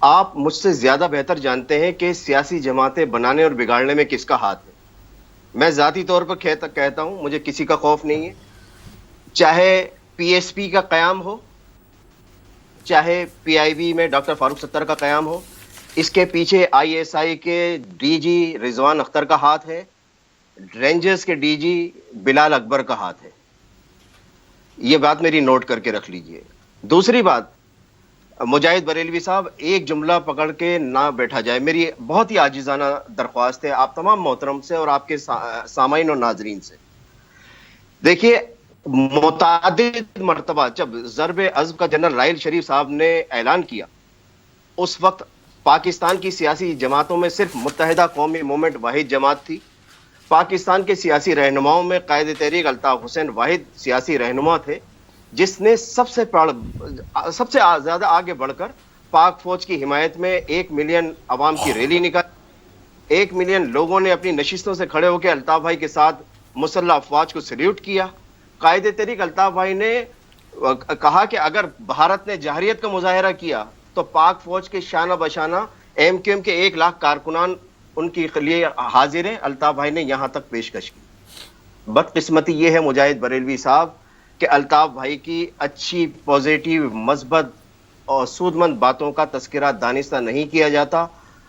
آپ مجھ سے زیادہ بہتر جانتے ہیں کہ سیاسی جماعتیں بنانے اور بگاڑنے میں کس کا ہاتھ ہے. میں ذاتی طور پر کہتا ہوں، مجھے کسی کا خوف نہیں ہے. چاہے پی ایس پی کا قیام ہو، چاہے پی آئی بی میں ڈاکٹر فاروق ستار کا قیام ہو، اس کے پیچھے آئی ایس آئی کے ڈی جی رضوان اختر کا ہاتھ ہے، رینجرز کے ڈی جی بلال اکبر کا ہاتھ ہے. یہ بات میری نوٹ کر کے رکھ لیجئے. دوسری بات، مجاہد بریلوی صاحب، ایک جملہ پکڑ کے نہ بیٹھا جائے. میری بہت ہی عاجزانہ درخواست ہے آپ تمام محترم سے اور آپ کے سامعین اور ناظرین سے. دیکھیے، متعدد مرتبہ جب ضرب عضب کا جنرل راحیل شریف صاحب نے اعلان کیا، اس وقت پاکستان کی سیاسی جماعتوں میں صرف متحدہ قومی موومنٹ واحد جماعت تھی. پاکستان کے سیاسی رہنماؤں میں قائد تحریک الطاف حسین واحد سیاسی رہنما تھے جس نے سب سے زیادہ آگے بڑھ کر پاک فوج کی حمایت میں 1 ملین عوام کی ریلی نکالی. 1 ملین لوگوں نے اپنی نشستوں سے کھڑے ہو کے الطاف بھائی کے ساتھ مسلح افواج کو سلیوٹ کیا. قائد تحریک الطاف بھائی نے کہا کہ اگر بھارت نے جارحیت کا مظاہرہ کیا تو پاک فوج کے شانہ بشانہ MQM کے 1 لاکھ کارکنان ان کے لیے حاضر ہیں. الطاف بھائی نے یہاں تک پیشکش کی. بدقسمتی یہ ہے مجاہد بریلوی صاحب کہ الطاف بھائی کی اچھی پازیٹیو مثبت اور سود مند باتوں کا تذکرہ دانستہ نہیں کیا جاتا.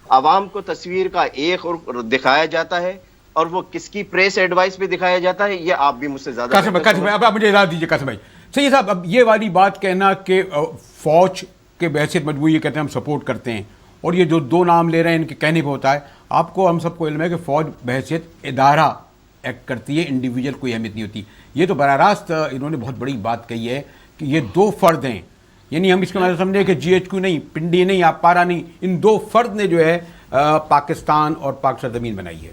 عوام کو تصویر کا ایک اور دکھایا جاتا ہے اور وہ کس کی پریس ایڈوائس پہ دکھایا جاتا ہے یہ آپ بھی مجھ سے زیادہ. قاسم بھائی اب آپ مجھے اجازت دیجیے. قاسم بھائی سید صاحب اب یہ والی بات کہنا کہ فوج کے بحثیت مجموعی یہ کہتے ہیں ہم سپورٹ کرتے ہیں اور یہ جو 2 نام لے رہے ہیں ان کے کہنے پہ ہوتا ہے. آپ کو ہم سب کو علم ہے کہ فوج بحثیت ادارہ ایکٹ کرتی ہے, انڈیویجول کوئی اہمیت نہیں ہوتی. یہ تو براہ راست انہوں نے بہت بڑی بات کہی ہے کہ یہ 2 فرد ہیں, یعنی ہم اس کا مطلب سمجھیں کہ GHQ نہیں, پنڈی نہیں, آپ پارا نہیں, ان 2 فرد نے جو ہے پاکستان اور پاک سرزمین بنائی ہے.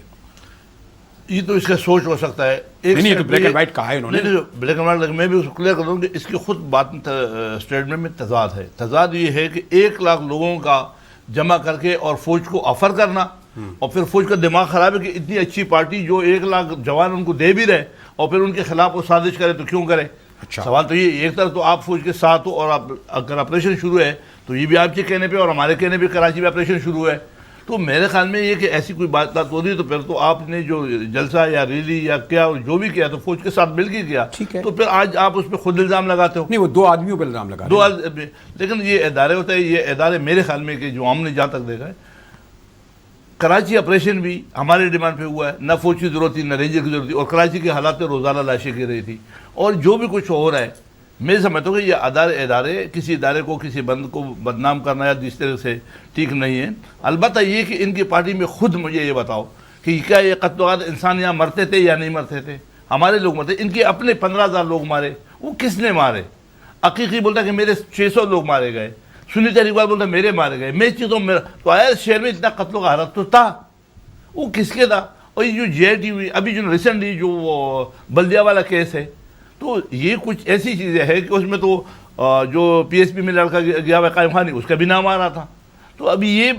یہ تو اس کا سوچ ہو سکتا ہے. نہیں تو بلیک اینڈ وائٹ کہا ہے انہوں نے. بلیک اینڈ وائٹ میں بھی اس کو کلیئر کر دوں کہ اس کی خود بات اسٹیٹمنٹ میں تضاد ہے. تضاد یہ ہے کہ 1 لاکھ لوگوں کا جمع کر کے اور فوج کو آفر کرنا, اور پھر فوج کا دماغ خراب ہے کہ اتنی اچھی پارٹی جو 1 لاکھ جوان ان کو دے بھی رہے اور پھر ان کے خلاف وہ سازش کرے تو کیوں کرے. سوال تو یہ ایک طرف تو آپ فوج کے ساتھ ہو اور آپ اگر آپریشن شروع ہے تو یہ بھی آپ کے کہنے پہ اور ہمارے کہنے پہ کراچی میں آپریشن شروع ہے. تو میرے خیال میں یہ کہ ایسی کوئی بات ہو رہی ہے تو پھر تو آپ نے جو جلسہ یا ریلی یا کیا جو بھی کیا تو فوج کے ساتھ مل کے کیا, تو پھر آج آپ اس پہ خود الزام لگاتے ہو. نہیں وہ 2 آدمیوں پہ الزام لگا 2 آدمی. لیکن یہ ادارے ہوتے ہیں, یہ ادارے میرے خیال میں کہ جو ہم نے جہاں تک دیکھا ہے کراچی آپریشن بھی ہمارے ڈیمانڈ پہ ہوا ہے, نہ فوج کی ضرورت تھی نہ رینجر کی ضرورت تھی, اور کراچی کے حالات میں روزانہ لاشیں گر رہی تھی. اور جو بھی کچھ ہو رہا ہے میں سمجھتا ہوں کہ یہ ادارے کسی ادارے کو کسی بند کو بدنام کرنا یا جس طرح سے ٹھیک نہیں ہے. البتہ یہ کہ ان کی پارٹی میں خود مجھے یہ بتاؤ کہ کیا یہ قتل و غارت انسان یہاں مرتے تھے یا نہیں مرتے تھے. ہمارے لوگ مرتے, ان کے اپنے 15,000 لوگ مارے, وہ کس نے مارے؟ عقیقی بولتا کہ میرے 600 لوگ مارے گئے, سنی تحریک والے بولتا میرے مارے گئے. میں چیزوں میں تو آیا شہر میں اتنا قتل و غارت تو تھا, وہ کس کے تھا؟ اور یہ جو JIT ہوئی ابھی جو ریسنٹلی جو وہ بلدیہ والا کیس ہے, تو یہ کچھ ایسی چیزیں ہیں کہ اس میں تو جو PSP میں لڑکا گیا ہوا قائم خانی اس کا بھی نام آ رہا تھا. تو ابھی یہ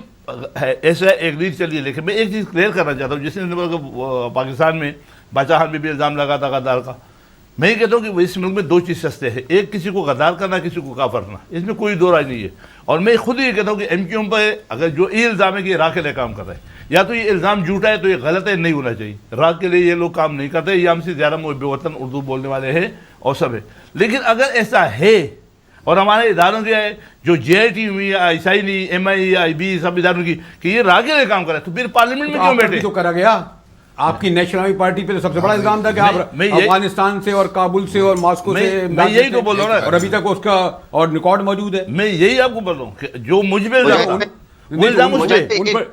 ایسا ایک ریت چلی ہے. لیکن میں ایک چیز کلیئر کرنا چاہتا ہوں, جس نے پاکستان میں باچا خان میں بھی الزام لگا تھا غدار کا. میں یہ کہتا ہوں کہ اس ملک میں 2 چیز سستے ہیں, ایک کسی کو غدار کرنا, کسی کو کافر کرنا, اس میں کوئی 2 رائے نہیں ہے. اور میں خود یہ کہتا ہوں کہ MQM پہ اگر جو یہ الزام ہے کہ یہ راہ کے لیے کام کر رہے ہیں, یا تو یہ الزام جھوٹا ہے تو یہ غلط ہے, نہیں ہونا چاہیے. راہ کے لیے یہ لوگ کام نہیں کرتے, یہ ہم سے زیادہ بے وطن اردو بولنے والے ہیں اور سب ہے. لیکن اگر ایسا ہے اور ہمارے اداروں کے جو JIT ہوئی یا عیسائی نہیں MI یا IB سب اداروں کی کہ یہ راہ کے لیے کام کر رہے تو پھر پارلیمنٹ میں کیوں بیٹھے؟ تو کرا گیا آپ کی نیشنل پارٹی پہ سب سے بڑا الزام تھا کہ آپ افغانستان سے اور کابل سے اور ماسکو سے, میں یہی تو بول رہا ہوں اور ابھی تک اس کا اور ریکارڈ موجود ہے. میں یہی آپ کو بول رہا ہوں کہ جو مجھ پہ الزام اس پہ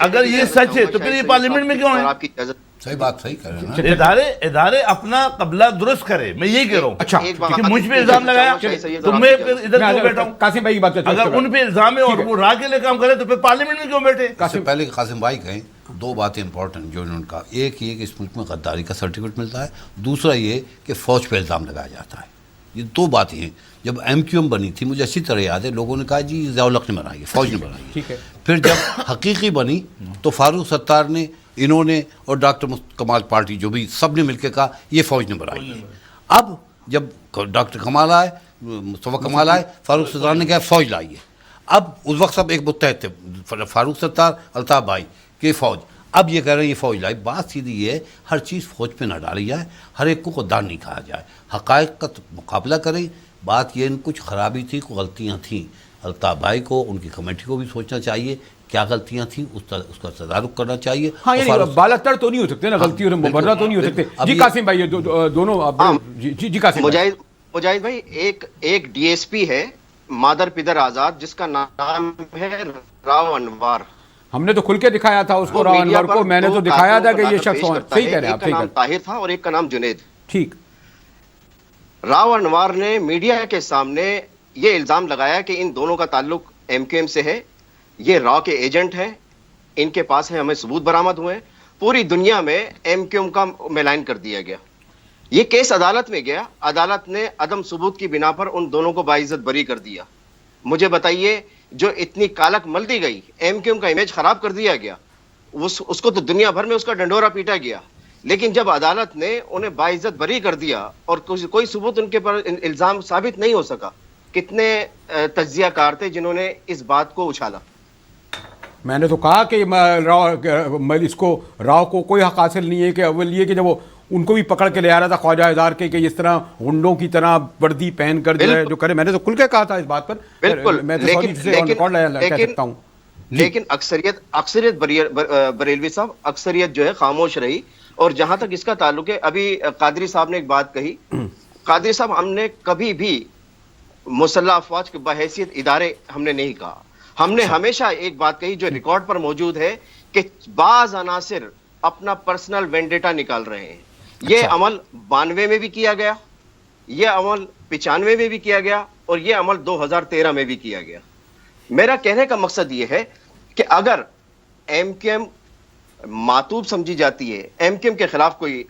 اگر یہ سچ ہے تو پھر یہ پارلیمنٹ میں کیوں ہے؟ صحیح بات صحیح کر رہے ہیں ادارے اپنا قبلہ درست کرے. میں یہی کہہ رہا ہوں. اچھا کہ مجھ پہ الزام لگایا تو میں ادھر کیوں بیٹھا ہوں؟ قاسم بھائی کی بات کرتے ہیں. اگر ان پہ الزام ہے اور وہ راہ کے لیے کام کرے تو پھر پارلیمنٹ میں کیوں بیٹھے؟ اس سے پہلے قاسم بھائی کہیں 2 باتیں امپورٹنٹ جو انہوں نے کہا. ایک یہ کہ اس ملک میں غداری کا سرٹیفکیٹ ملتا ہے, دوسرا یہ کہ فوج پہ الزام لگایا جاتا ہے. یہ 2 باتیں ہیں. جب MQM بنی تھی مجھے اچھی طرح یاد ہے, لوگوں نے کہا جی ضیاء الحق نے بنائی ہے, فوج نے بنائی ہے. پھر جب حقیقی بنی تو فاروق ستار نے, انہوں نے اور ڈاکٹر کمال پارٹی جو بھی سب نے مل کے کہا یہ فوج نے بنائی ہے. اب جب ڈاکٹر کمال آئے, مصطفیٰ کمال آئے, فاروق ستار نے کہا فوج لائی ہے. اب اس وقت سب ایک متحد تھے, فاروق ستار, الطاف بھائی کہ فوج. اب یہ کہہ رہے ہیں یہ فوج لائی. بات سیدھی یہ ہے ہر چیز فوج پہ نہ ڈالی جائے, ہر ایک کو غدار نہیں کہا جائے, حقائق کا مقابلہ کریں. بات یہ ان کچھ خرابی تھی, کچھ غلطیاں تھیں. الطاف بھائی کو, ان کی کمیٹی کو بھی سوچنا چاہیے کیا غلطیاں تھیں, اس کا تدارک کرنا چاہیے. ہاں یعنی بالا تر تو نہیں ہو سکتے نا, غلطی اور مبررہ تو نہیں ہو سکتے. جی قاسم بھائی دونوں جی قاسم مجاہد بھائی ایک DSP ہے مادر پدر آزاد جس کا نام ہے راو انوار. ہم نے تو کھل کے دکھایا تھا اس کو, راو انوار کو میں نے تو دکھایا تھا کہ یہ شخص صحیح کہہ رہے ہیں آپ. ایک کا نام طاہر تھا اور ایک کا نام جنید. ٹھیک. راو انوار نے میڈیا کے سامنے یہ الزام لگایا کہ ان دونوں کا تعلق MQM سے ہے, یہ را کے ایجنٹ ہیں, ان کے پاس ہیں, ہمیں ثبوت برآمد ہوئے. پوری دنیا میں MQM کا ملائن کر دیا گیا. یہ کیس عدالت میں گیا, عدالت نے عدم ثبوت کی بنا پر ان دونوں کو باعزت بری کر دیا. مجھے بتائیے جو اتنی کالک مل دی گئی, MQM کا امیج خراب کر دیا گیا, اس کو تو دنیا بھر میں اس کا ڈنڈورا پیٹا گیا. لیکن جب عدالت نے انہیں باعزت بری کر دیا اور کوئی ثبوت ان کے پر الزام ثابت نہیں ہو سکا, کتنے تجزیہ کار تھے جنہوں نے اس بات کو اچھالا. میں نے تو کہا کہ اس کو راؤ کو کوئی حق حاصل نہیں ہے کہ اول یہ کہ جب وہ ان کو بھی پکڑ کے لے آ رہا تھا خواجہ ہزار کے کہ اس طرح غنڈوں کی طرح وردی پہن کر جو ہے جو کرے. میں نے تو کھل کے کہا تھا اس بات پر. بالکل, میں تو سوری سے ریکارڈ کہہ سکتا ہوں. لیکن اکثریت بریلوی صاحب, اکثریت جو ہے خاموش رہی. اور جہاں تک اس کا تعلق ہے, ابھی قادری صاحب نے ایک بات کہی. قادری صاحب, ہم نے کبھی بھی مسلح افواج کے بحیثیت ادارے ہم نے نہیں کہا. ہم نے ہمیشہ ایک بات کہی جو ریکارڈ پر موجود ہے کہ بعض عناصر اپنا پرسنل وینڈیٹا نکال رہے ہیں. یہ عمل 92 میں بھی کیا گیا, یہ عمل 95 میں بھی کیا گیا, اور یہ عمل 2013 میں بھی کیا گیا. میرا کہنے کا مقصد یہ ہے کہ اگر ایم کیو ایم معتوب سمجھی جاتی ہے, ایم کیو ایم کے خلاف کوئی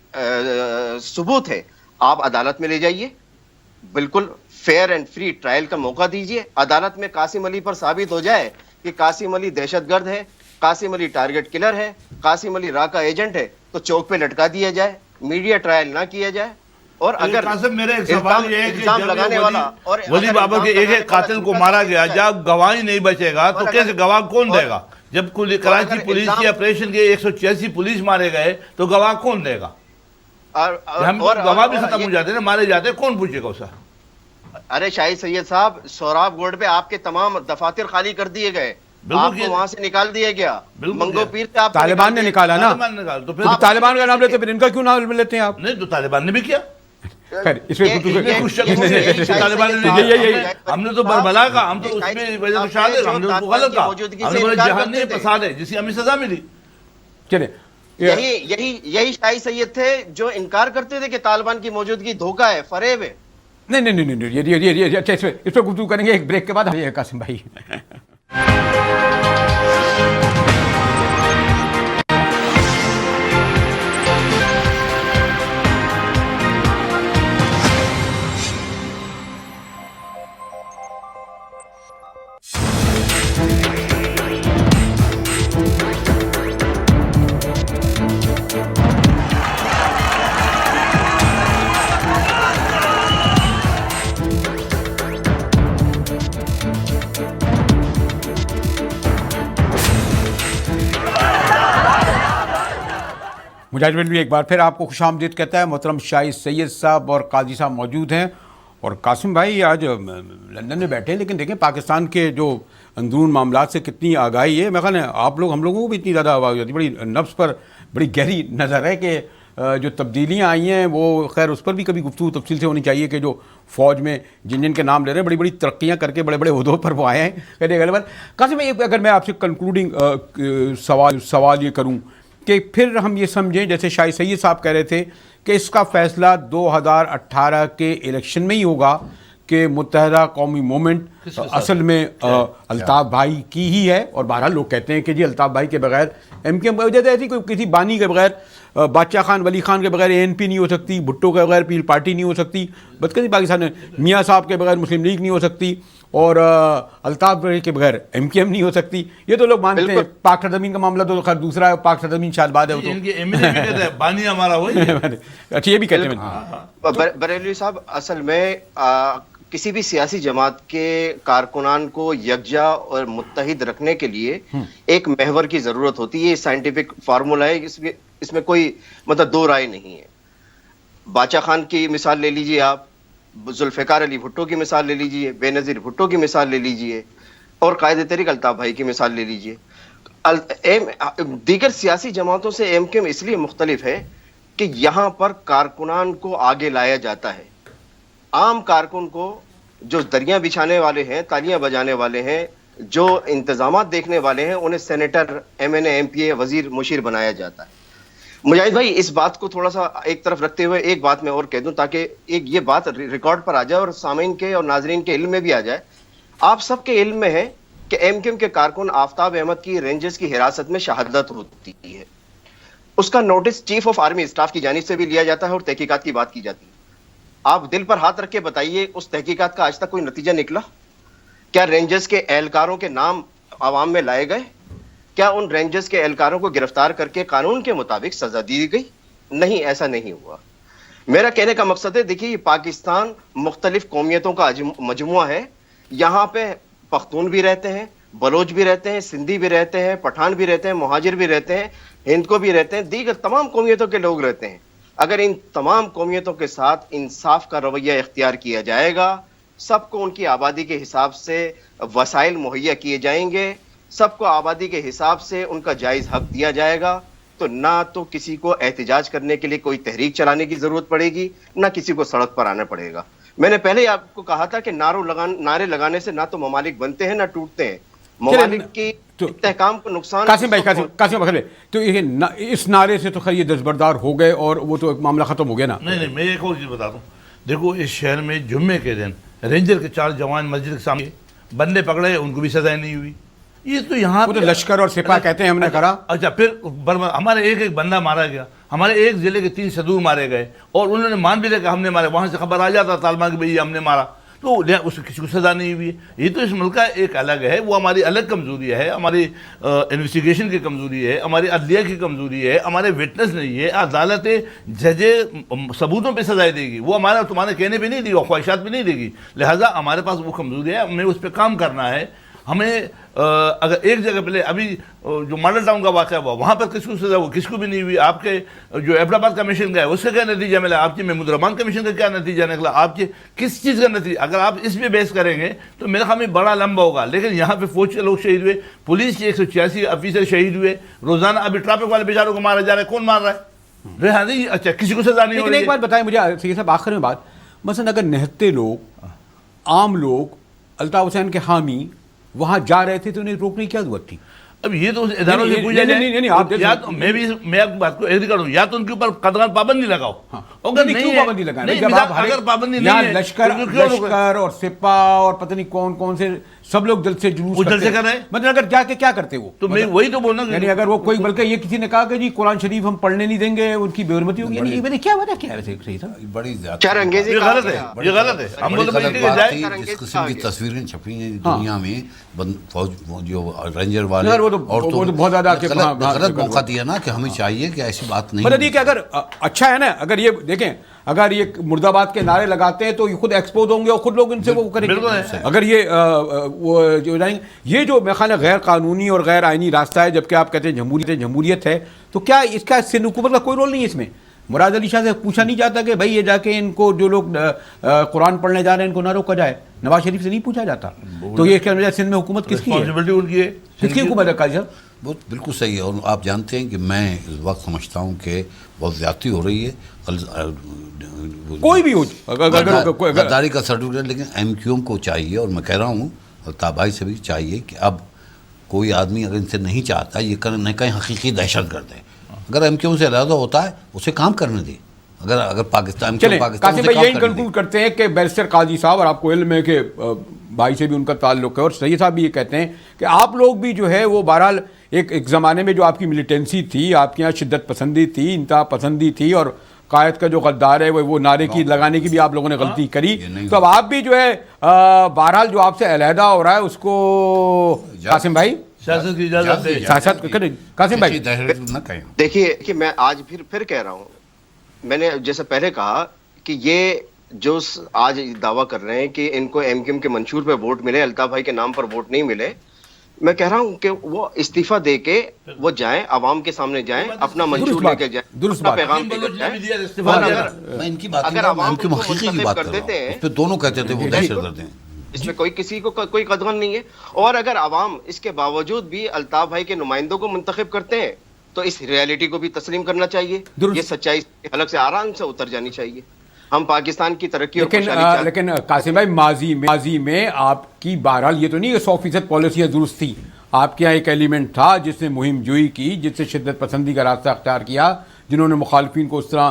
ثبوت ہے, آپ عدالت میں لے جائیے, بالکل فیئر اینڈ فری ٹرائل کا موقع دیجئے. عدالت میں قاسم علی پر ثابت ہو جائے کہ قاسم علی دہشت گرد ہے, قاسم علی ٹارگٹ کلر ہے, قاسم علی را کا ایجنٹ ہے, تو چوک پہ لٹکا دیا جائے, میڈیا ٹرائل نہ کیا جائے. اور اگر میرا ایک سوال یہ ہے کہ الزام لگانے والا اور ولی بابا کے ایک قاتل کو مارا گیا, جب گواہی نہیں بچے گا تو کیسے گواہ کون دے گا؟ جب کراچی پولیس کے آپریشن کے 186 پولیس مارے گئے تو گواہ کون دے گا؟ ہم گواہ بھی ختم ہو جاتے ہیں, مارے جاتے ہیں, کون پوچھے گا اسے؟ ارے شاہی سید صاحب, سوراب گوڈ پہ آپ کے تمام دفاتر خالی کر دیے گئے, آپ کو وہاں سے نکال دیا گیا. منگو پیر سے آپ طالبان نے نکالا نا, تو پھر طالبان کا نام لیتے, پھر ان کا کیوں نام لیتے ہیں آپ؟ نہیں تو طالبان نے بھی کیا. اس میں ہم نے تو بربلا کا, ہم تو اس میں وجہ شاہد, ہم نے اس کو غلط کہا, ہم نے بولے جہان نے فساد ہے جس کی ہمیں سزا ملی. چلیں, یہی شاہی سید تھے جو انکار کرتے تھے کہ طالبان کی موجودگی دھوکہ ہے, فریب ہے. نہیں, اچھا اس پہ گفتگو کریں گے ایک بریک کے بعد. قاسم بھائی, مجاہد بھی ایک بار پھر آپ کو خوش آمدید کہتا ہے. محترم شاہی سید صاحب اور قاضی صاحب موجود ہیں. اور قاسم بھائی آج لندن میں بیٹھے ہیں, لیکن دیکھیں پاکستان کے جو اندرون معاملات سے کتنی آگاہی ہے. میں خیال ہے آپ لوگ, ہم لوگوں کو بھی اتنی زیادہ آواز ہوتی ہے, بڑی نفس پر بڑی گہری نظر ہے کہ جو تبدیلیاں آئی ہیں وہ خیر اس پر بھی کبھی گفتگو تفصیل سے ہونی چاہیے کہ جو فوج میں جن کے نام لے رہے ہیں, بڑی بڑی ترقیاں کر کے بڑے بڑے عہدوں پر وہ آئے ہیں. قاسم بھائی, اگر میں آپ سے کنکلوڈنگ سوال یہ کروں کہ پھر ہم یہ سمجھیں جیسے شاہی سید صاحب کہہ رہے تھے کہ اس کا فیصلہ 2018 کے الیکشن میں ہی ہوگا کہ متحدہ قومی مومنٹ اصل میں الطاف بھائی کی ہی ہے. اور بہرحال لوگ کہتے ہیں کہ جی الطاف بھائی کے بغیر ایم کیو ایم, جیسے ایسی کوئی کسی بانی کے بغیر, بادشاہ خان ولی خان کے بغیر ANP نہیں ہو سکتی, بھٹو کے بغیر پیل پارٹی نہیں ہو سکتی, بدقسمتی پاکستان میں میاں صاحب کے بغیر مسلم لیگ نہیں ہو سکتی, اور الطاف بھائی کے بغیر MKM نہیں ہو سکتی. یہ تو لوگ مانتے ہیں. پاک سرزمین کا معاملہ تو خیر دوسرا ہے, پاک سرزمین شاید بعد ہے. اچھا یہ بھی کہتے ہیں بریلوی صاحب, اصل میں کسی بھی سیاسی جماعت کے کارکنان کو یکجا اور متحد رکھنے کے لیے ایک محور کی ضرورت ہوتی ہے. یہ سائنٹیفک فارمولا ہے, اس میں کوئی مطلب دو رائے نہیں ہے. بادشاہ خان کی مثال لے لیجئے, آپ ذوالفقار علی بھٹو کی مثال لے لیجئے, بے نظیر بھٹو کی مثال لے لیجئے, اور قائد تحریک الطاف بھائی کی مثال لے لیجئے. دیگر سیاسی جماعتوں سے ایم کیو ایم اس لیے مختلف ہے کہ یہاں پر کارکنان کو آگے لایا جاتا ہے. عام کارکن کو جو دریاں بچھانے والے ہیں, تالیاں بجانے والے ہیں, جو انتظامات دیکھنے والے ہیں, انہیں سینیٹر, MNA, MPA, وزیر, مشیر بنایا جاتا ہے. مجاہد بھائی, اس بات کو تھوڑا سا ایک طرف رکھتے ہوئے ایک بات میں اور کہہ دوں تاکہ ایک یہ بات ریکارڈ پر آ جائے اور سامعین کے اور ناظرین کے علم میں بھی آ جائے. آپ سب کے علم میں ہے کہ ایم کیو ایم کے کارکن آفتاب احمد کی رینجرز کی حراست میں شہادت ہوتی ہے. اس کا notice chief of army staff کی جانب سے بھی لیا جاتا ہے اور تحقیقات کی بات کی جاتی ہے. آپ دل پر ہاتھ رکھ کے بتائیے, اس تحقیقات کا آج تک کوئی نتیجہ نکلا؟ کیا رینجرز کے اہلکاروں کے نام عوام میں لائے گئے؟ کیا ان رینجرز کے اہلکاروں کو گرفتار کر کے قانون کے مطابق سزا دی گئی؟ نہیں, ایسا نہیں ہوا. میرا کہنے کا مقصد ہے, دیکھیے یہ پاکستان مختلف قومیتوں کا مجموعہ ہے. یہاں پہ پختون بھی رہتے ہیں, بلوچ بھی رہتے ہیں، سندھی بھی رہتے ہیں، پٹھان بھی رہتے ہیں، مہاجر بھی رہتے ہیں، ہند کو بھی رہتے ہیں، دیگر تمام قومیتوں کے لوگ رہتے ہیں. اگر ان تمام قومیتوں کے ساتھ انصاف کا رویہ اختیار کیا جائے گا، سب کو ان کی آبادی کے حساب سے وسائل مہیا کیے جائیں گے، سب کو آبادی کے حساب سے ان کا جائز حق دیا جائے گا، تو نہ تو کسی کو احتجاج کرنے کے لیے کوئی تحریک چلانے کی ضرورت پڑے گی، نہ کسی کو سڑک پر آنا پڑے گا. میں نے پہلے ہی آپ کو کہا تھا کہ نعرے لگانے سے نہ تو ممالک بنتے ہیں نہ ٹوٹتے ہیں، ممالک کی استحکام کو نقصان. قاسم بھائی تو اس نعرے سے تو خیر یہ دستبردار ہو گئے اور وہ تو معاملہ ختم ہو گیا نا. نہیں میں ایک اور چیز بتا دوں. دیکھو اس شہر میں جمعے کے دن رینجر کے 4 جوان مسجد کے سامنے بندے پکڑے، ان کو بھی سزائیں نہیں ہوئی. یہ تو یہاں تو لشکر اور سپاہ کہتے ہیں ہم نے کرا. اچھا پھر ہمارے ایک بندہ مارا گیا، ہمارے ایک ضلع کے 3 صدور مارے گئے، اور انہوں نے مان بھی لیا کہ ہم نے مارے. وہاں سے خبر آ جاتا طالبان کہ بھئی ہم نے مارا، تو اس کسی کو سزا نہیں ہوئی. یہ تو اس ملک کا ایک الگ ہے، وہ ہماری الگ کمزوری ہے، ہماری انویسٹیگیشن کی کمزوری ہے، ہماری عدلیہ کی کمزوری ہے، ہمارے وٹنس نہیں ہے. عدالت ججے ثبوتوں پہ سزائے دے گی، وہ ہمارا تمہارے کہنے پہ نہیں دے گی، وہ خواہشات پہ نہیں دے گی. لہٰذا ہمارے پاس وہ کمزوری ہے، ہمیں اس پہ کام کرنا ہے. ہمیں اگر ایک جگہ پہ ابھی جو ماڈل ٹاؤن کا واقعہ ہوا وہاں پر کس کو سزا ہوئی، کس کو بھی نہیں ہوئی. آپ کے جو ایبٹ کمیشن کا ہے اس کا کیا نتیجہ ملا، آپ کے محمود الرحمان کمیشن کا کیا نتیجہ نکلا، آپ کے کس چیز کا نتیجہ. اگر آپ اس پہ بیس کریں گے تو میرا خیال میں بڑا لمبا ہوگا. لیکن یہاں پہ فوج کے لوگ شہید ہوئے، پولیس کے 186 افیسر شہید ہوئے، روزانہ ابھی ٹریفک والے بیچاروں کو مارا جا رہا ہے. کون مار رہا ہے؟ ریحانی. اچھا کسی کو سزا نہیں ہو رہی ہے. ایک بات بتائیں مجھے سید صاحب آخر میں بات، مثلا اگر نہتے لوگ عام لوگ الطاف حسین کے حامی وہاں جا رہے تھے تو انہیں روکنے کی کیا ضرورت تھی؟ اب یہ تو اداروں سے پوچھا جائے. یا تو میں آپ بات کو ایگری کروں، یا تو ان کے اوپر قدغن پابندی لگاؤ. کیوں پابندی لگائیں؟ جب آپ اگر پابندی یہاں نہیں ہے لشکر اور سپاہ اور پتہ نہیں کون کون سے سب لوگ دل سے جلوس جل سے کر رہے ہیں. مطلب اگر جا کے کیا کرتے وہ؟ تو میں وہی تو بول رہا ہوں. یعنی اگر وہ کوئی بلکہ یہ کسی نے کہا کہ جی قرآن شریف ہم پڑھنے نہیں دیں گے، ان کی بے حرمتی ہوگی، یعنی میں نے کیا وجہ کیا ہے؟ صحیح تھا، بڑی زیادہ چار انگیزی یہ غلط ہے، یہ غلط ہے. ہم بولتے ہیں کہ جائے جس قسم کی تصویریں چھپی ہیں دنیا میں، فوج جو رینجر والے وہ تو بہت زیادہ غلط موقع دیا نا، کہ ہمیں چاہیے کہ ایسی بات نہیں. مطلب یہ کہ اگر اچھا ہے نا، اگر یہ دیکھیں اگر یہ مرد آباد کے نعرے لگاتے ہیں تو یہ خود ایکسپوز ہوں گے اور خود لوگ ان سے وہ کریں گے. اگر یہ وہ جو جائیں یہ جو میرے خیال ہے غیر قانونی اور غیر آئینی راستہ ہے، جبکہ آپ کہتے ہیں جمہوریت ہے، تو کیا اس کا سندھ حکومت کا کوئی رول نہیں ہے اس میں؟ مراد علی شاہ سے پوچھا نہیں جاتا کہ بھائی یہ جا کے ان کو جو لوگ قرآن پڑھنے جا رہے ہیں ان کو نہ روکا جائے؟ نواز شریف سے نہیں پوچھا جاتا؟ تو یہ کیا سندھ میں حکومت کس کی ہے؟ کس کی حکومت ہے قاضی صاحب؟ وہ بالکل صحیح ہے. اور آپ جانتے ہیں کہ میں اس وقت سمجھتا ہوں کہ بہت زیادتی ہو رہی ہے. کوئی بھی ہو غداری کا سرٹیفکیٹ. لیکن ایم کیو ایم کو چاہیے، اور میں کہہ رہا ہوں الطاف بھائی سے بھی چاہیے کہ اب کوئی آدمی اگر ان سے نہیں چاہتا یہ کہیں حقیقی دہشت گرد ہے، اگر ایم کیو ایم سے علیحدہ ہوتا ہے اسے کام کرنے دے. اگر پاکستان قاسم بھائی یہی کنکلوڈ کرتے ہیں کہ بیرسٹر قاضی صاحب، اور آپ کو علم ہے کہ بھائی سے بھی ان کا تعلق ہے، اور سید صاحب بھی یہ کہتے ہیں کہ آپ لوگ بھی جو ہے وہ بہرحال ایک زمانے میں جو آپ کی ملیٹنسی تھی، آپ کے یہاں شدت پسندی تھی، انتہا پسندی تھی، اور قائد کا جو غدار ہے وہ نعرے کی لگانے کی بھی آپ لوگوں نے غلطی کری. تو اب آپ بھی جو ہے بہرحال جو آپ سے علیحدہ ہو رہا ہے اس کو قاسم بھائی سیاست کی اجازت دے. قاسم بھائی دیکھیے کہ میں آج پھر کہہ رہا ہوں، میں نے جیسے پہلے کہا کہ یہ جو آج دعویٰ کر رہے ہیں کہ ان کو ایم کیو ایم کے منشور پہ ووٹ ملے، الطاف بھائی کے نام پر ووٹ نہیں ملے، میں کہہ رہا ہوں کہ وہ استعفیٰ دے کے وہ جائیں، عوام کے سامنے جائیں، اپنا منشور لے کے جائیں، اپنا پیغام لے کے جائیں. میں ان کی بات حقیقی کی بات کر رہا ہوں. اس پہ دونوں کہتے تھے وہ دہشت گرد ہیں. اس میں کسی کو کوئی قدغن نہیں ہے. اور اگر عوام اس کے باوجود بھی الطاف بھائی کے نمائندوں کو منتخب کرتے ہیں تو اس ریالٹی کو بھی تسلیم کرنا چاہیے. یہ سچائی حلق سے آرام سے اتر جانی چاہیے. ہم پاکستان کی ترقی لیکن قاسم بھائی ماضی میں آپ کی بہرحال یہ تو نہیں 100% پالیسی درست تھی. آپ کے یہاں ایک ایلیمنٹ تھا جس نے مہم جوئی کی، جس سے شدت پسندی کا راستہ اختیار کیا، جنہوں نے مخالفین کو اس طرح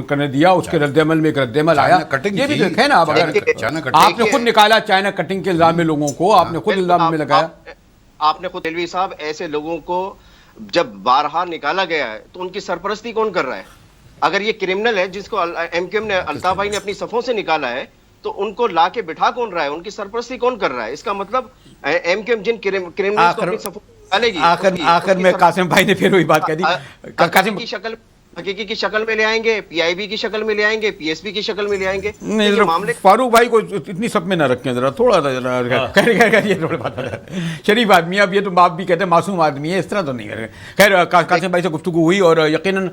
کرنے دیا، اس کے رد عمل میں ایک رد عمل آیا. یہ بھی دیکھیں نا، آپ نے خود نکالا چائنا کٹنگ کے الزام میں لوگوں کو، آپ نے خود الزام میں لگایا. آپ نے خود ریلوی صاحب ایسے لوگوں کو جب بارہا نکالا گیا ہے تو ان کی سرپرستی کون کر رہا ہے؟ اگر یہ کرمنل ہے جس کو ایم کیو ایم نے الطاف بھائی نے اپنی صفوں سے نکالا ہے تو ان کو لا کے بٹھا کون رہا ہے؟ ان کی سرپرستی کون کر رہا ہے؟ اس کا مطلب ایم کیو ایم جن کرمنلز کو اپنی صفوں سے نکالے گی. آخر میں قاسم بھائی نے پھر وہی بات کہہ دی. قاسم کی شکل حقیقی کی شکل میں لے آئیں گے, پی آئی بی کی شکل میں لے آئیں گے, پی ایس پی کی شکل میں لے آئیں گے. نہیں یہ ذرا معاملے فاروق بھائی کو اتنی سب میں نہ رکھیں, ذرا تھوڑا سا خیر تھوڑا بات شریف آدمی ہے, اب یہ تو آپ بھی کہتے ہیں معصوم آدمی ہے, اس طرح تو نہیں ہے. خیر قاسم بھائی سے گفتگو ہوئی اور یقیناً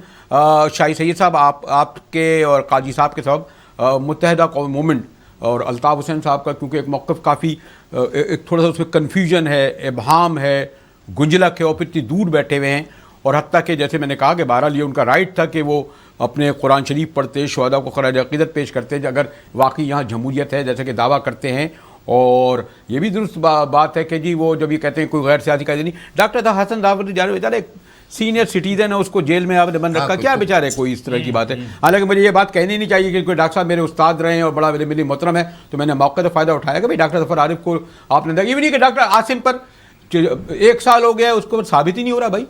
شاہی سید صاحب آپ کے اور قاضی صاحب کے سبب متحدہ قومی مومنٹ اور الطاف حسین صاحب کا کیونکہ ایک موقف کافی ایک تھوڑا سا اس میں کنفیوژن ہے, ابہام ہے, گنجلک ہے, اور پھر اتنی دور بیٹھے ہوئے ہیں. اور حتیٰ کہ جیسے میں نے کہا کہ بہرحال یہ ان کا رائٹ تھا کہ وہ اپنے قرآن شریف پڑھتے, شہداء کو خراج عقیدت پیش کرتے اگر واقعی یہاں جمہوریت ہے جیسے کہ دعویٰ کرتے ہیں. اور یہ بھی درست بات ہے کہ جی وہ جب یہ کہتے ہیں کوئی غیر سیاسی قائد نہیں. ڈاکٹر حسن داوردی جانے بیچارے ایک سینئر سٹیزن ہے, اس کو جیل میں آپ نے بند رکھا, کیا بیچارے کوئی اس طرح کی بات ہے. حالانکہ مجھے یہ بات کہنی نہیں چاہیے کیونکہ ڈاکٹر صاحب میرے استاد رہے ہیں اور بڑا میرے محترم ہے, تو میں نے موقع سے فائدہ اٹھایا کہ بھائی ڈاکٹر ظفر عارف کو آپ نے یہ بھی نہیں کہ ڈاکٹر عاصم پر 1 سال ہو گیا اس کو ثابت ہی نہیں ہو رہا بھائی,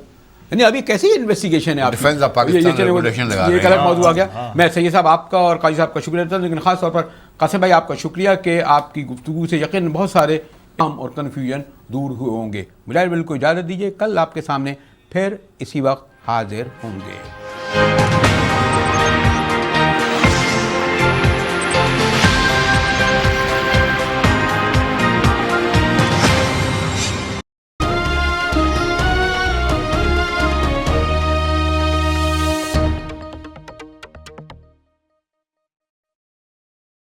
یعنی ابھی کیسی انویسٹیگیشن ہے آپ کی, یہ ایک الگ موضوع آ گیا. میں سید صاحب آپ کا اور قاضی صاحب کا شکریہ کرتا ہوں, لیکن خاص طور پر قاسم بھائی آپ کا شکریہ کہ آپ کی گفتگو سے یقیناً بہت سارے کام اور کنفیوژن دور ہوئے ہوں گے. مجھے بالکل اجازت دیجیے, کل آپ کے سامنے پھر اسی وقت حاضر ہوں گے.